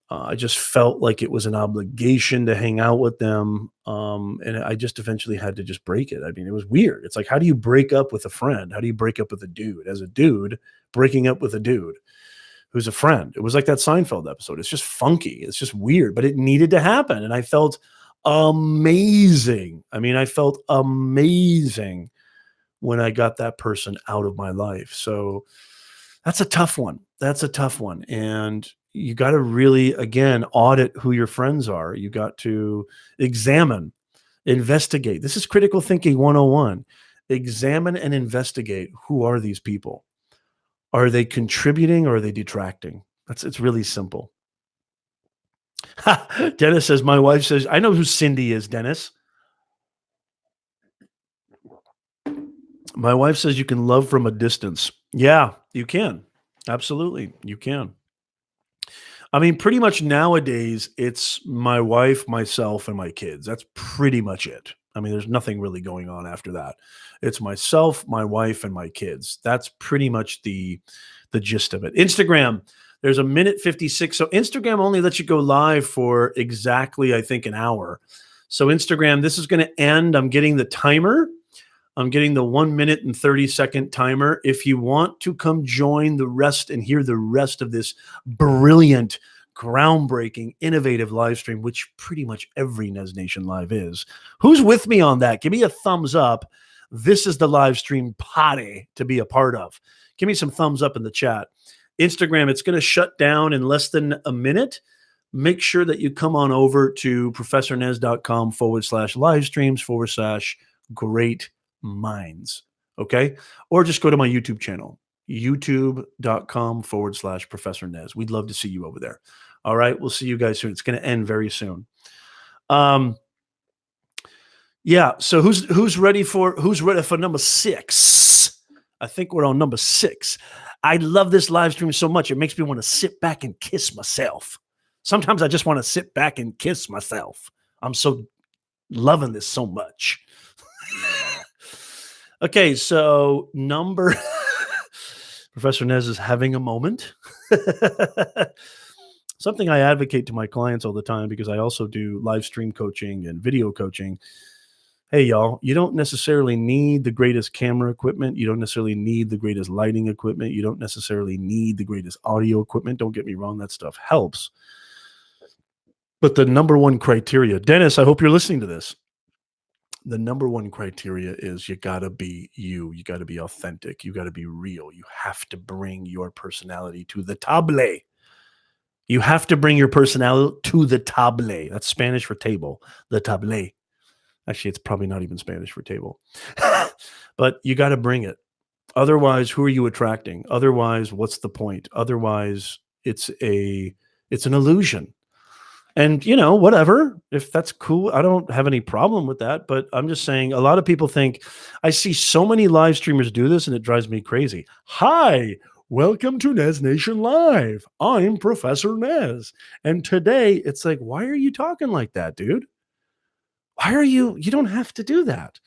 I just felt like it was an obligation to hang out with them, and I just eventually had to just break it. I mean, it was weird. It's like, how do you break up with a friend? How do you break up with a dude? As a dude, breaking up with a dude who's a friend. It was like that Seinfeld episode. It's just funky. It's just weird, but it needed to happen, and I felt amazing. I mean, I felt amazing when I got that person out of my life. So that's a tough one. That's a tough one. And you got to really, again, audit who your friends are. You got to examine, investigate. This is critical thinking 101. Examine and investigate. Who are these people? Are they contributing or are they detracting? It's really simple. Dennis says, my wife says, I know who Cindy is, Dennis. My wife says you can love from a distance. Yeah, you can. Absolutely. You can. I mean, pretty much nowadays, it's my wife, myself, and my kids. That's pretty much it. I mean, there's nothing really going on after that. It's myself, my wife, and my kids. That's pretty much the gist of it. Instagram, there's a minute 56. So Instagram only lets you go live for exactly, I think, an hour. So Instagram, this is going to end. I'm getting the timer. I'm getting the 1 minute and 30-second timer. If you want to come join the rest and hear the rest of this brilliant, groundbreaking, innovative live stream, which pretty much every Nez Nation Live is, who's with me on that? Give me a thumbs up. This is the live stream party to be a part of. Give me some thumbs up in the chat. Instagram, it's going to shut down in less than a minute. Make sure that you come on over to professornez.com/live streams/great minds. Okay. Or just go to my YouTube channel, youtube.com/Professor Nez. We'd love to see you over there. All right. We'll see you guys soon. It's going to end very soon. Yeah. So who's ready for number 6? I think we're on number 6. I love this live stream so much. It makes me want to sit back and kiss myself. Sometimes I just want to sit back and kiss myself. I'm so loving this so much. Okay, so Professor Nez is having a moment. Something I advocate to my clients all the time because I also do live stream coaching and video coaching. Hey, y'all, you don't necessarily need the greatest camera equipment. You don't necessarily need the greatest lighting equipment. You don't necessarily need the greatest audio equipment. Don't get me wrong, that stuff helps. But the number one criteria, Dennis, I hope you're listening to this. The number one criteria is you got to be you. You got to be authentic. You got to be real. You have to bring your personality to the table. You have to bring your personality to the table. That's Spanish for table, the table. Actually, it's probably not even Spanish for table. But you got to bring it. Otherwise, who are you attracting? Otherwise, what's the point? Otherwise, it's an illusion. And, whatever, if that's cool, I don't have any problem with that. But I'm just saying, a lot of people think, I see so many live streamers do this and it drives me crazy. Hi, welcome to Nez Nation Live. I'm Professor Nez. And today it's like, why are you talking like that, dude? You don't have to do that.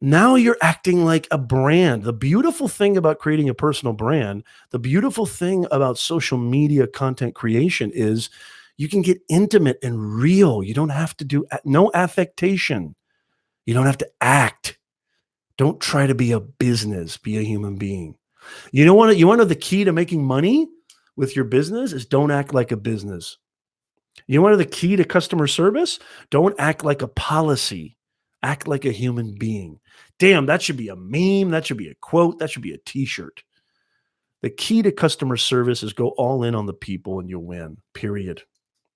Now you're acting like a brand. The beautiful thing about creating a personal brand, the beautiful thing about social media content creation is You can get intimate and real. You don't have to do no affectation. You don't have to act. Don't try to be a business. Be a human being. You want to know the key to making money with your business is don't act like a business. You want to know the key to customer service? Don't act like a policy. Act like a human being. Damn, that should be a meme. That should be a quote. That should be a t-shirt. The key to customer service is go all in on the people and you'll win, period.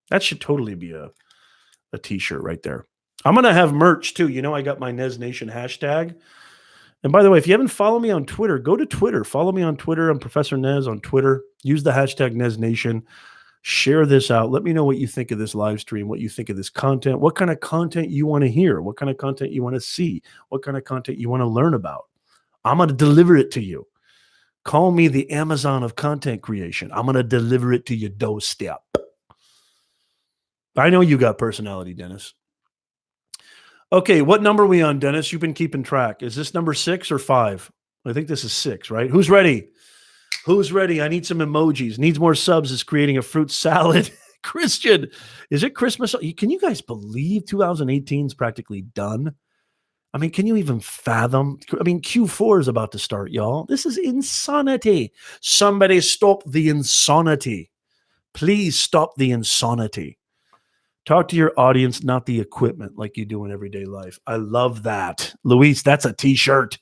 That should totally be a t-shirt right there. I'm going to have merch too. You know, I got my Nez Nation hashtag. And by the way, if you haven't followed me on Twitter, go to Twitter. Follow me on Twitter. I'm Professor Nez on Twitter. Use the hashtag Nez Nation. Share this out. Let me know what you think of this live stream, what you think of this content, what kind of content you want to hear, what kind of content you want to see, what kind of content you want to learn about. I'm going to deliver it to you. Call me the Amazon of content creation. I'm going to deliver it to your doorstep. I know you got personality, Dennis. Okay, what number are we on, Dennis? You've been keeping track. Is this number 6 or 5? I think this is 6, right? Who's ready? Who's ready? I need some emojis. Needs more subs is creating a fruit salad. Christian, is it Christmas? Can you guys believe 2018 is practically done? I mean, can you even fathom? I mean, Q4 is about to start, y'all. This is insanity. Somebody stop the insanity. Please stop the insanity. Talk to your audience, not the equipment like you do in everyday life. I love that. Luis, that's a t-shirt.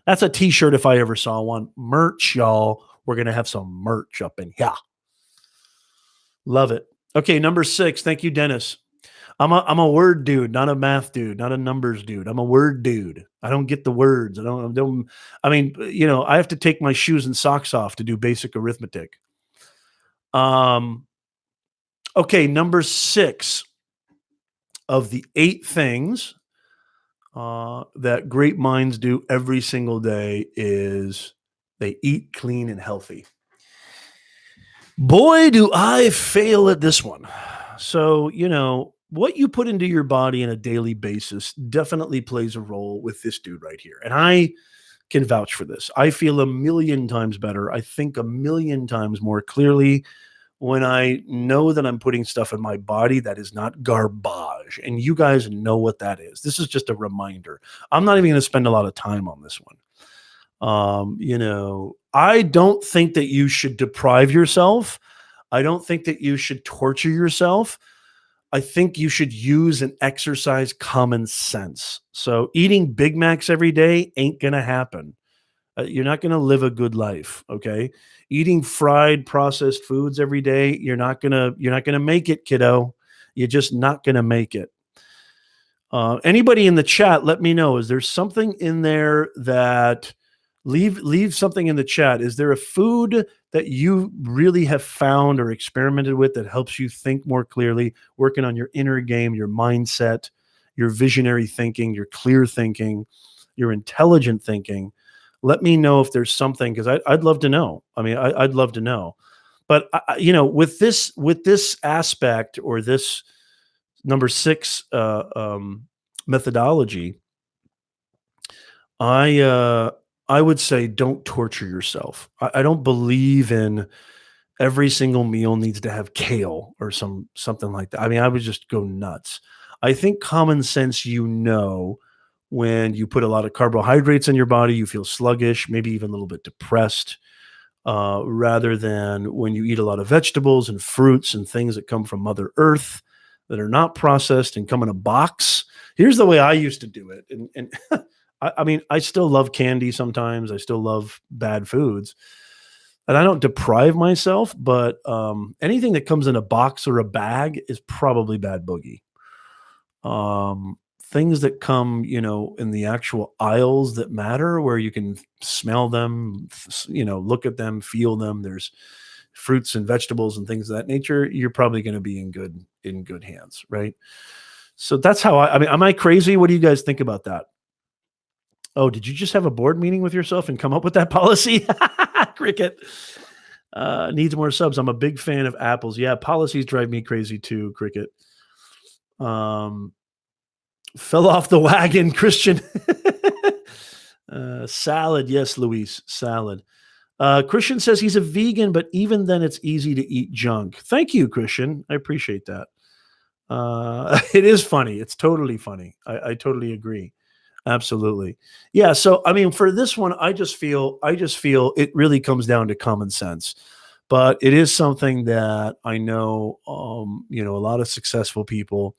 That's a t-shirt if I ever saw one. Merch, y'all. We're going to have some merch up in here. Love it. Okay, number 6. Thank you, Dennis. I'm a word dude, not a math dude, not a numbers dude. I'm a word dude. I don't get the words. I mean, you know, I have to take my shoes and socks off to do basic arithmetic. Okay, number 6 of the 8 things that great minds do every single day is they eat clean and healthy. Boy, do I fail at this one. So, you know, what you put into your body on a daily basis definitely plays a role with this dude right here. And I can vouch for this. I feel a million times better. I think a million times more clearly when I know that I'm putting stuff in my body that is not garbage. And you guys know what that is. This is just a reminder. I'm not even going to spend a lot of time on this one. You know, I don't think that you should deprive yourself. I don't think that you should torture yourself. I think you should use and exercise common sense. So eating Big Macs every day ain't going to happen. You're not going to live a good life. Okay. Eating fried processed foods every day. You're not going to make it, kiddo. You're just not going to make it. Anybody in the chat, let me know. Is there something in there that leave something in the chat? Is there a food that you really have found or experimented with that helps you think more clearly, working on your inner game, your mindset, your visionary thinking, your clear thinking, your intelligent thinking? Let me know if there's something, because I'd love to know. I mean, I'd love to know. But you know, with this aspect or this number 6 methodology, I would say don't torture yourself. I don't believe in every single meal needs to have kale or something like that. I mean, I would just go nuts. I think common sense, you know, when you put a lot of carbohydrates in your body, you feel sluggish, maybe even a little bit depressed, rather than when you eat a lot of vegetables and fruits and things that come from Mother Earth that are not processed and come in a box. Here's the way I used to do it. And I mean, I still love candy sometimes. I still love bad foods. And I don't deprive myself, but anything that comes in a box or a bag is probably bad boogie. Things that come, you know, in the actual aisles that matter, where you can smell them, you know, look at them, feel them. There's fruits and vegetables and things of that nature. You're probably going to be in good hands, right? So that's how I mean, am I crazy? What do you guys think about that? Oh, did you just have a board meeting with yourself and come up with that policy? Cricket needs more subs. I'm a big fan of apples. Yeah, policies drive me crazy too, Cricket. Fell off the wagon, Christian. Salad. Yes, Luis, salad. Christian says he's a vegan, but even then it's easy to eat junk. Thank you, Christian. I appreciate that. It is funny. It's totally funny. I totally agree. Absolutely. Yeah. So, I mean, for this one, I just feel it really comes down to common sense, but it is something that I know, a lot of successful people,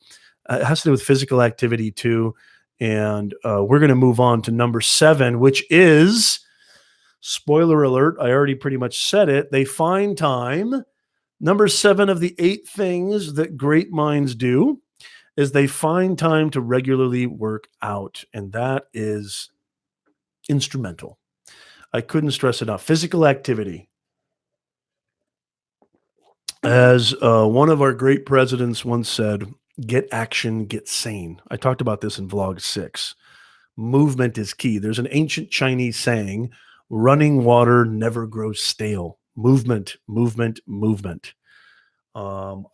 it has to do with physical activity too. And we're going to move on to number 7, which is spoiler alert. I already pretty much said it. They find time. Number 7 of the 8 things that great minds do is they find time to regularly work out. And that is instrumental. I couldn't stress enough. Physical activity. As one of our great presidents once said, get action, get sane. I talked about this in vlog 6. Movement is key. There's an ancient Chinese saying, running water never grows stale. Movement, movement, movement.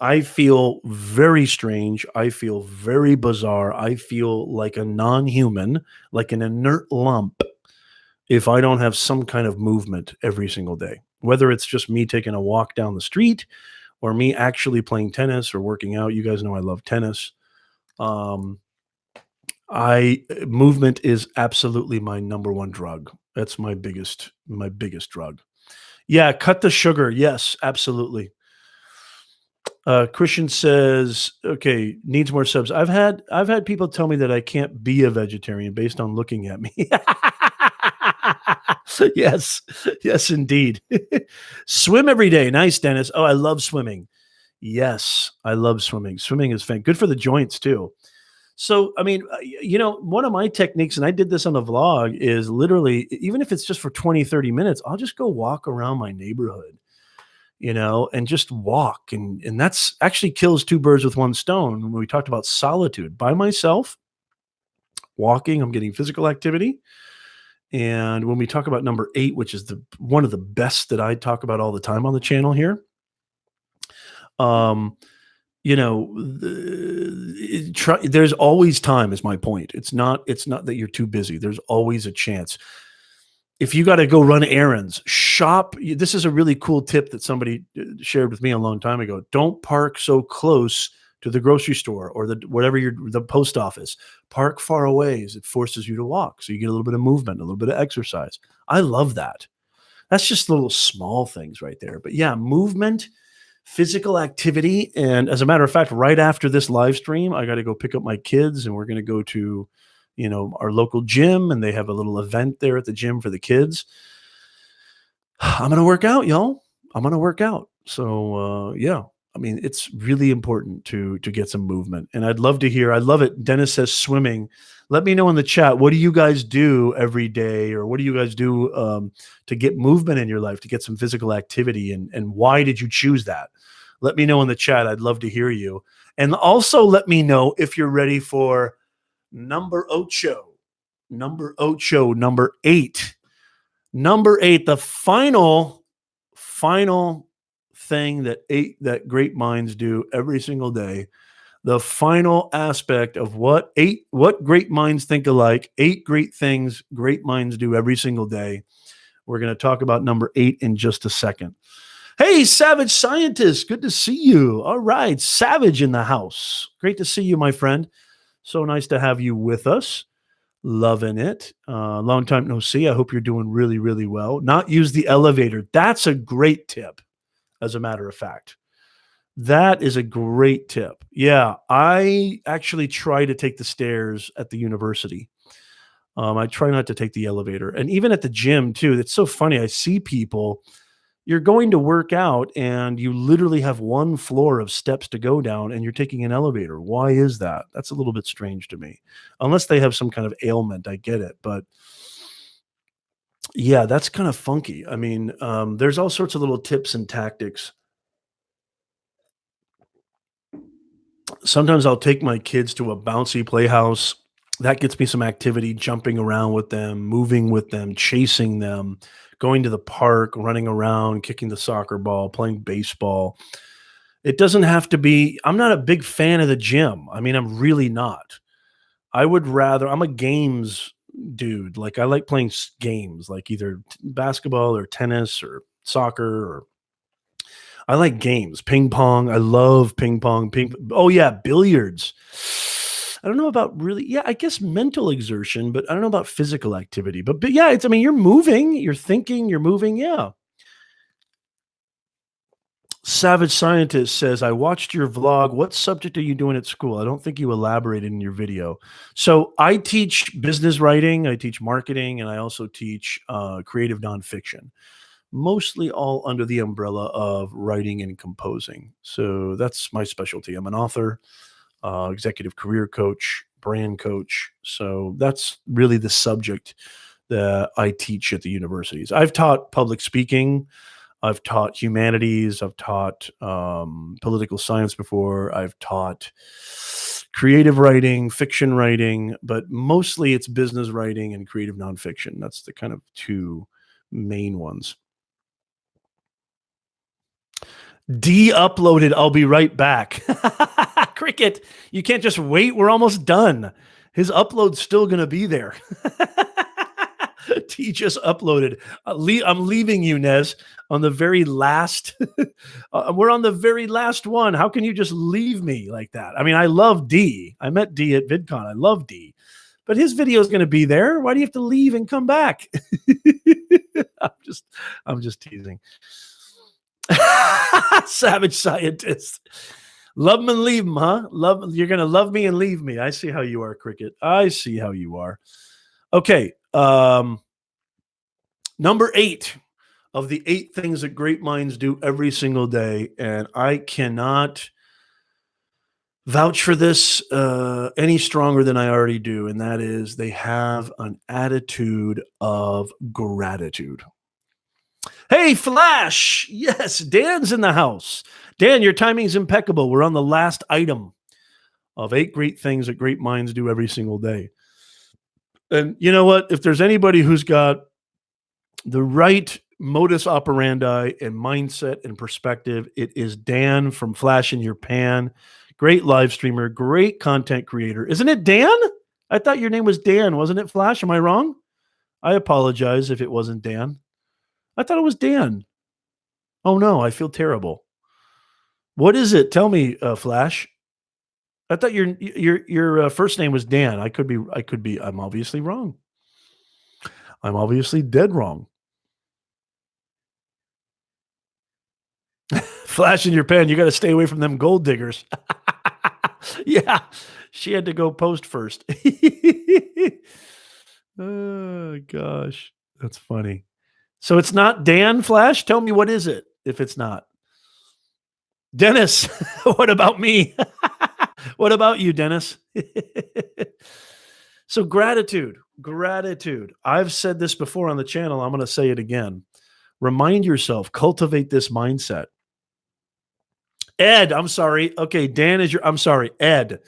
I feel very strange. I feel very bizarre. I feel like a non human, like an inert lump, if I don't have some kind of movement every single day, whether it's just me taking a walk down the street or me actually playing tennis or working out. You guys know I love tennis. Um, I movement is absolutely my number one drug. That's my biggest drug. Yeah, cut the sugar. Yes, absolutely. Christian says, "Okay, needs more subs." I've had people tell me that I can't be a vegetarian based on looking at me. Yes, yes, indeed. Swim every day. Nice, Dennis. Oh, I love swimming. Yes, I love swimming. Swimming is good for the joints too. So, I mean, one of my techniques, and I did this on a vlog, is literally, even if it's just for 20, 30 minutes, I'll just go walk around my neighborhood, and just walk. And that's actually kills two birds with one stone. When we talked about solitude by myself, walking, I'm getting physical activity. And when we talk about number 8, which is one of the best that I talk about all the time on the channel here, um, there's always time is my point. It's not that you're too busy. There's always a chance. If you got to go run errands, shop. This is a really cool tip that somebody shared with me a long time ago. Don't park so close to the grocery store or the post office. Park far away as it forces you to walk. So you get a little bit of movement, a little bit of exercise. I love that. That's just little small things right there. But yeah, movement, physical activity. And as a matter of fact, right after this live stream, I got to go pick up my kids and we're going to go to, our local gym, and they have a little event there at the gym for the kids. I'm going to work out, y'all. I'm going to work out. So, yeah, I mean, it's really important to get some movement. And I'd love to hear, I love it. Dennis says swimming. Let me know in the chat. What do you guys do every day? Or what do you guys do to get movement in your life, to get some physical activity? And why did you choose that? Let me know in the chat. I'd love to hear you. And also let me know if you're ready for number ocho. Number ocho, number 8. Number 8, the final thing that great minds do every single day. The final aspect of what great minds think alike. 8 great things great minds do every single day. We're going to talk about number 8 in just a second. Hey, Savage Scientist, good to see you. All right, Savage in the house. Great to see you, my friend. So nice to have you with us. Loving it. Long time no see. I hope you're doing really, really well. Not use the elevator. That's a great tip, as a matter of fact. That is a great tip. Yeah, I actually try to take the stairs at the university. I try not to take the elevator. And even at the gym, too. It's so funny. I see people, you're going to work out and you literally have one floor of steps to go down and you're taking an elevator. Why is that? That's a little bit strange to me. Unless they have some kind of ailment, I get it. But yeah, that's kind of funky. I mean, there's all sorts of little tips and tactics. Sometimes I'll take my kids to a bouncy playhouse. That gets me some activity, jumping around with them, moving with them, chasing them, going to the park, running around, kicking the soccer ball, playing baseball. It doesn't have to be, I'm not a big fan of the gym. I mean, I'm really not. I'm a games dude. Like, I like playing games, like either basketball or tennis or soccer, or I like games. Ping pong. I love ping pong. Oh yeah, billiards. I don't know about really. Yeah, I guess mental exertion, but I don't know about physical activity. But yeah, it's. I mean, you're moving, you're thinking, you're moving. Yeah. Savage Scientist says, I watched your vlog. What subject are you doing at school? I don't think you elaborated in your video. So I teach business writing, I teach marketing, and I also teach creative nonfiction, mostly all under the umbrella of writing and composing. So that's my specialty. I'm an author, executive career coach, brand coach. So that's really the subject that I teach at the universities. I've taught public speaking. I've taught humanities. I've taught political science before. I've taught creative writing, fiction writing, but mostly it's business writing and creative nonfiction. That's the kind of two main ones. De-uploaded. I'll be right back. Cricket, you can't just wait. We're almost done. His upload's still going to be there. T just uploaded. I'm leaving you, Nez, on the very last. We're on the very last one. How can you just leave me like that? I mean, I love D. I met D at VidCon. I love D. But his video is going to be there. Why do you have to leave and come back? I'm just teasing. Savage Scientist. Love him and leave him, huh? You're gonna love me and leave me. I see how you are, Cricket. I see how you are. Okay. Number 8 of the 8 things that great minds do every single day, and I cannot vouch for this any stronger than I already do, and that is they have an attitude of gratitude. Hey, Flash! Yes, Dan's in the house. Dan, your timing's impeccable. We're on the last item of 8 great things that great minds do every single day. And you know what? If there's anybody who's got the right modus operandi and mindset and perspective, it is Dan from Flash in Your Pan. Great live streamer, great content creator. Isn't it Dan? I thought your name was Dan. Wasn't it, Flash? Am I wrong? I apologize if it wasn't Dan. I thought it was Dan. Oh no, I feel terrible. What is it? Tell me, Flash. I thought your first name was Dan. I could be. I'm obviously wrong. I'm obviously dead wrong. Flash in your pan. You got to stay away from them gold diggers. Yeah, she had to go post first. Oh gosh, that's funny. So it's not Dan, Flash? Tell me, what is it if it's not? Dennis, what about me? What about you, Dennis? So gratitude. I've said this before on the channel. I'm going to say it again. Remind yourself, cultivate this mindset. Ed, I'm sorry. Okay, Dan is I'm sorry, Ed.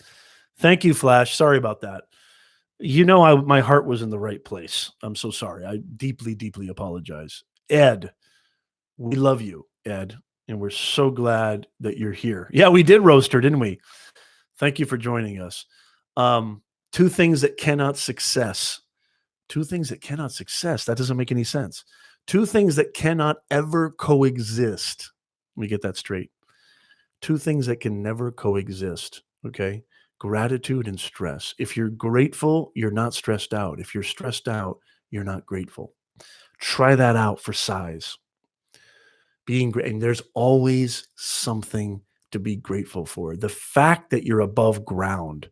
Thank you, Flash. Sorry about that. You know, my heart was in the right place. I'm so sorry. I deeply, deeply apologize. Ed, we love you, Ed, and we're so glad that you're here. Yeah, we did roast her, didn't we? Thank you for joining us. 2 things that cannot success. 2 things that cannot success. That doesn't make any sense. 2 things that cannot ever coexist. Let me get that straight. 2 things that can never coexist. Okay. Gratitude and stress. If you're grateful, you're not stressed out. If you're stressed out, you're not grateful. Try that out for size. Being great. And there's always something to be grateful for. The fact that you're above ground,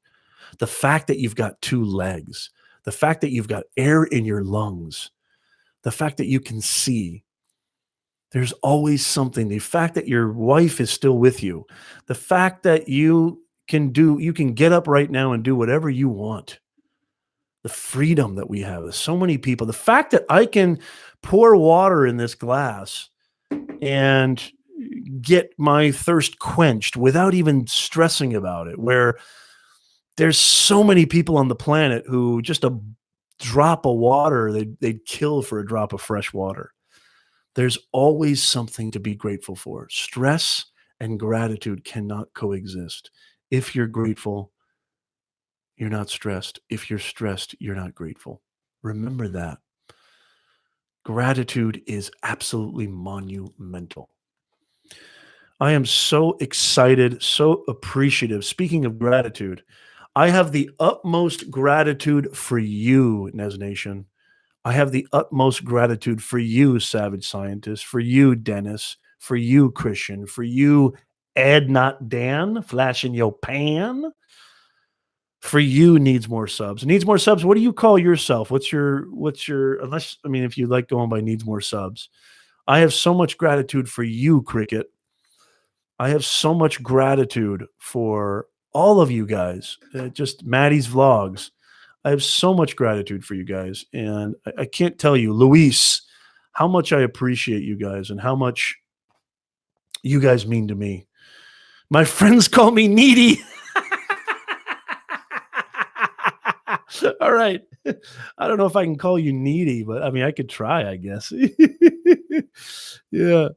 the fact that you've got 2 legs, the fact that you've got air in your lungs, the fact that you can see, there's always something. The fact that your wife is still with you, the fact that you can get up right now and do whatever you want. The freedom that we have. There's so many people. The fact that I can pour water in this glass and get my thirst quenched without even stressing about it, where there's so many people on the planet who just a drop of water, they'd kill for a drop of fresh water. There's always something to be grateful for. Stress and gratitude cannot coexist. If you're grateful, you're not stressed. If you're stressed, you're not grateful. Remember that. Gratitude is absolutely monumental. I am so excited, so appreciative. Speaking of gratitude, I have the utmost gratitude for you, Nez Nation. I have the utmost gratitude for you, Savage Scientist, for you, Dennis, for you, Christian, for you, Ed, not Dan, flashing your pan. For you, needs more subs. Needs more subs. What do you call yourself? What's your unless I mean, if you like going by needs more subs. I have so much gratitude for you, Cricket. I have so much gratitude for all of you guys. Just Maddie's vlogs. I have so much gratitude for you guys, and I can't tell you, Luis, how much I appreciate you guys and how much you guys mean to me. My friends call me needy. All right. I don't know if I can call you needy, but I mean, I could try, I guess. Yeah.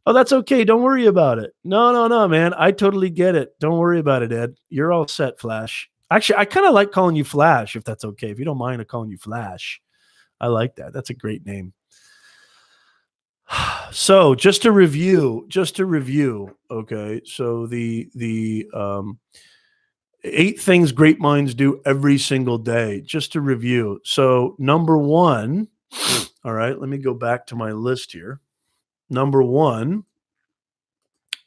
Oh, that's okay. Don't worry about it. No, no, no, man. I totally get it. Don't worry about it, Ed. You're all set, Flash. Actually, I kind of like calling you Flash, if that's okay. If you don't mind, I'm calling you Flash. I like that. That's a great name. So just to review, okay. So the 8 things great minds do every single day, just to review. So number 1, all right, let me go back to my list here. Number 1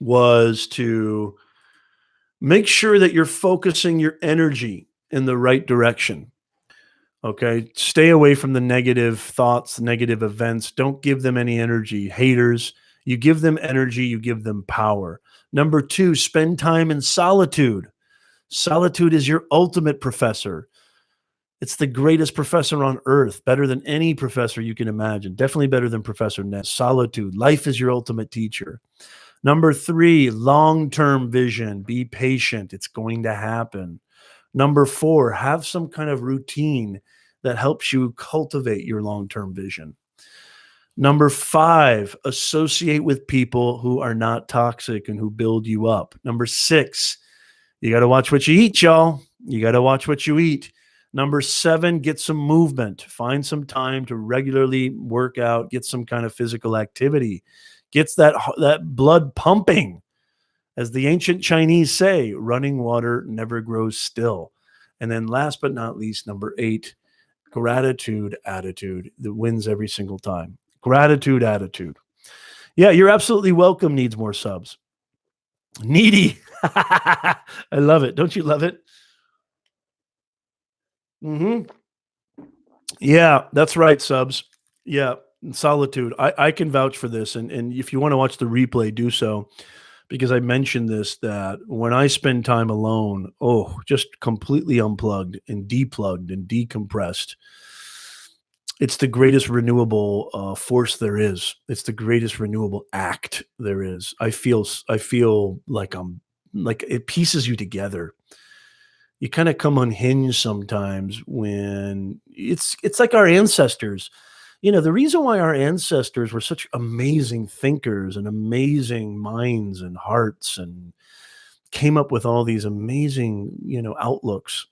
was to make sure that you're focusing your energy in the right direction. Okay. Stay away from the negative thoughts, negative events. Don't give them any energy. Haters, you give them energy, you give them power. Number 2, spend time in solitude. Solitude is your ultimate professor. It's the greatest professor on earth, better than any professor you can imagine. Definitely better than Professor Nez. Solitude. Life is your ultimate teacher. Number 3, long-term vision. Be patient. It's going to happen. Number 4, have some kind of routine that helps you cultivate your long-term vision. Number 5, associate with people who are not toxic and who build you up. Number 6, you got to watch what you eat, y'all. You got to watch what you eat. Number 7, get some movement. Find some time to regularly work out, get some kind of physical activity. Gets that blood pumping. As the ancient Chinese say, running water never grows still. And then last but not least, number 8, gratitude attitude that wins every single time. Gratitude attitude. Yeah, you're absolutely welcome, needs more subs. Needy. I love it. Don't you love it? Mm-hmm. Yeah, that's right, subs. Yeah, solitude. I can vouch for this. And if you want to watch the replay, do so. Because I mentioned this, that when I spend time alone, just completely unplugged and deplugged and decompressed, it's the greatest renewable force there is. It's the greatest renewable act there is. I feel like it pieces you together. You kind of come unhinged sometimes when it's like our ancestors. You know, the reason why our ancestors were such amazing thinkers and amazing minds and hearts and came up with all these amazing, outlooks.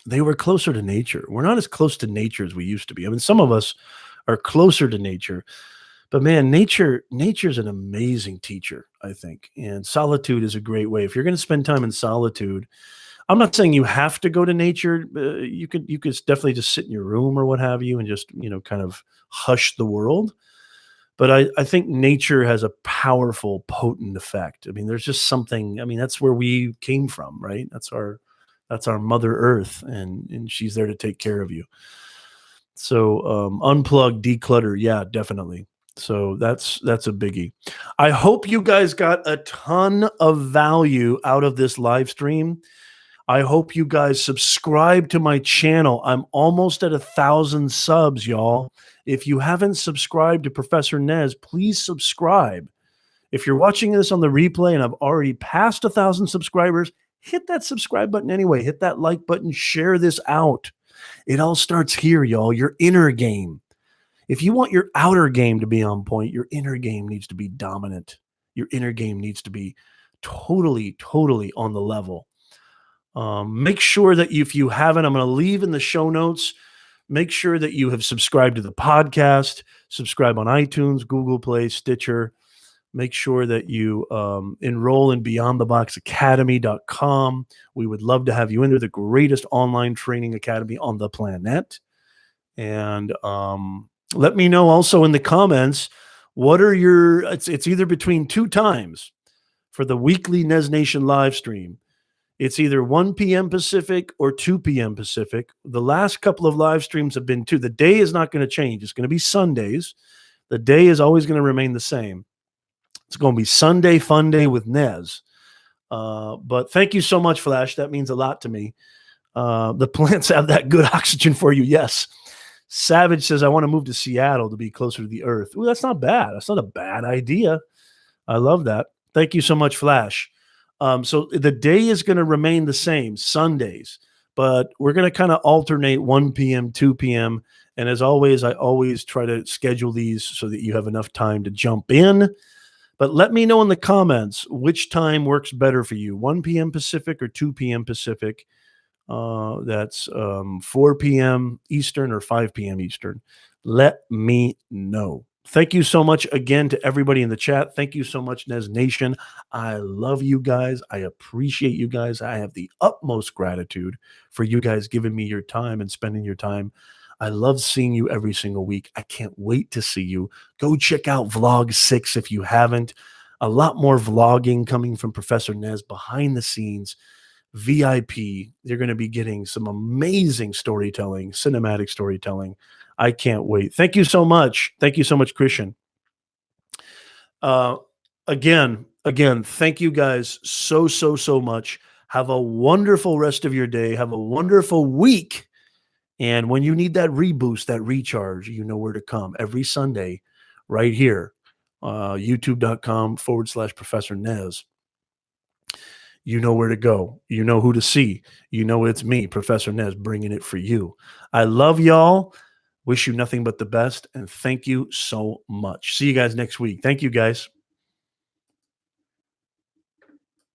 They were closer to nature. We're not as close to nature as we used to be. I mean, some of us are closer to nature, but man, nature's an amazing teacher, I think. And solitude is a great way. If you're going to spend time in solitude, I'm not saying you have to go to nature. You could definitely just sit in your room or what have you and just, kind of hush the world. But I think nature has a powerful, potent effect. I mean, there's just something. I mean, that's where we came from, right? That's our Mother Earth, and she's there to take care of you. So unplug, declutter, yeah, definitely. So that's a biggie. I hope you guys got a ton of value out of this live stream. I hope you guys subscribe to my channel. I'm almost at 1,000 subs, y'all. If you haven't subscribed to Professor Nez, please subscribe. If you're watching this on the replay and I've already passed 1,000 subscribers, hit that subscribe button anyway. Hit that like button. Share this out. It all starts here, y'all. Your inner game. If you want your outer game to be on point, your inner game needs to be dominant. Your inner game needs to be totally, totally on the level. Make sure that if you haven't, I'm going to leave in the show notes make sure that you have subscribed to the podcast, subscribe on iTunes, Google Play, Stitcher. Make sure that you enroll in beyondtheboxacademy.com. We would love to have you in there, the greatest online training academy on the planet. And let me know also in the comments, what are your, it's either between 2 times for the weekly Nez Nation live stream. It's either 1 p.m. Pacific or 2 p.m. Pacific. The last couple of live streams have been 2. The day is not going to change. It's going to be Sundays. The day is always going to remain the same. It's going to be Sunday Fun Day with Nez. But thank you so much, Flash. That means a lot to me. The plants have that good oxygen for you. Yes. Savage says, I want to move to Seattle to be closer to the earth. Ooh, that's not bad. That's not a bad idea. I love that. Thank you so much, Flash. So the day is going to remain the same, Sundays, but we're going to kind of alternate 1 p.m., 2 p.m. And as always, I always try to schedule these so that you have enough time to jump in. But let me know in the comments which time works better for you, 1 p.m. Pacific or 2 p.m. Pacific. That's 4 p.m. Eastern or 5 p.m. Eastern. Let me know. Thank you so much again to everybody in the chat. Thank you so much, Nez Nation. I love you guys. I appreciate you guys. I have the utmost gratitude for you guys giving me your time and spending your time. I love seeing you every single week. I can't wait to see you. Go check out Vlog 6 if you haven't. A lot more vlogging coming from Professor Nez behind the scenes. VIP. You're going to be getting some amazing storytelling, cinematic storytelling. I can't wait. Thank you so much. Thank you so much, Christian. Again, thank you guys so much. Have a wonderful rest of your day. Have a wonderful week. And when you need that reboost, that recharge, you know where to come every Sunday right here, youtube.com/Professor Nez. You know where to go. You know who to see. You know it's me, Professor Nez, bringing it for you. I love y'all. Wish you nothing but the best. And thank you so much. See you guys next week. Thank you, guys.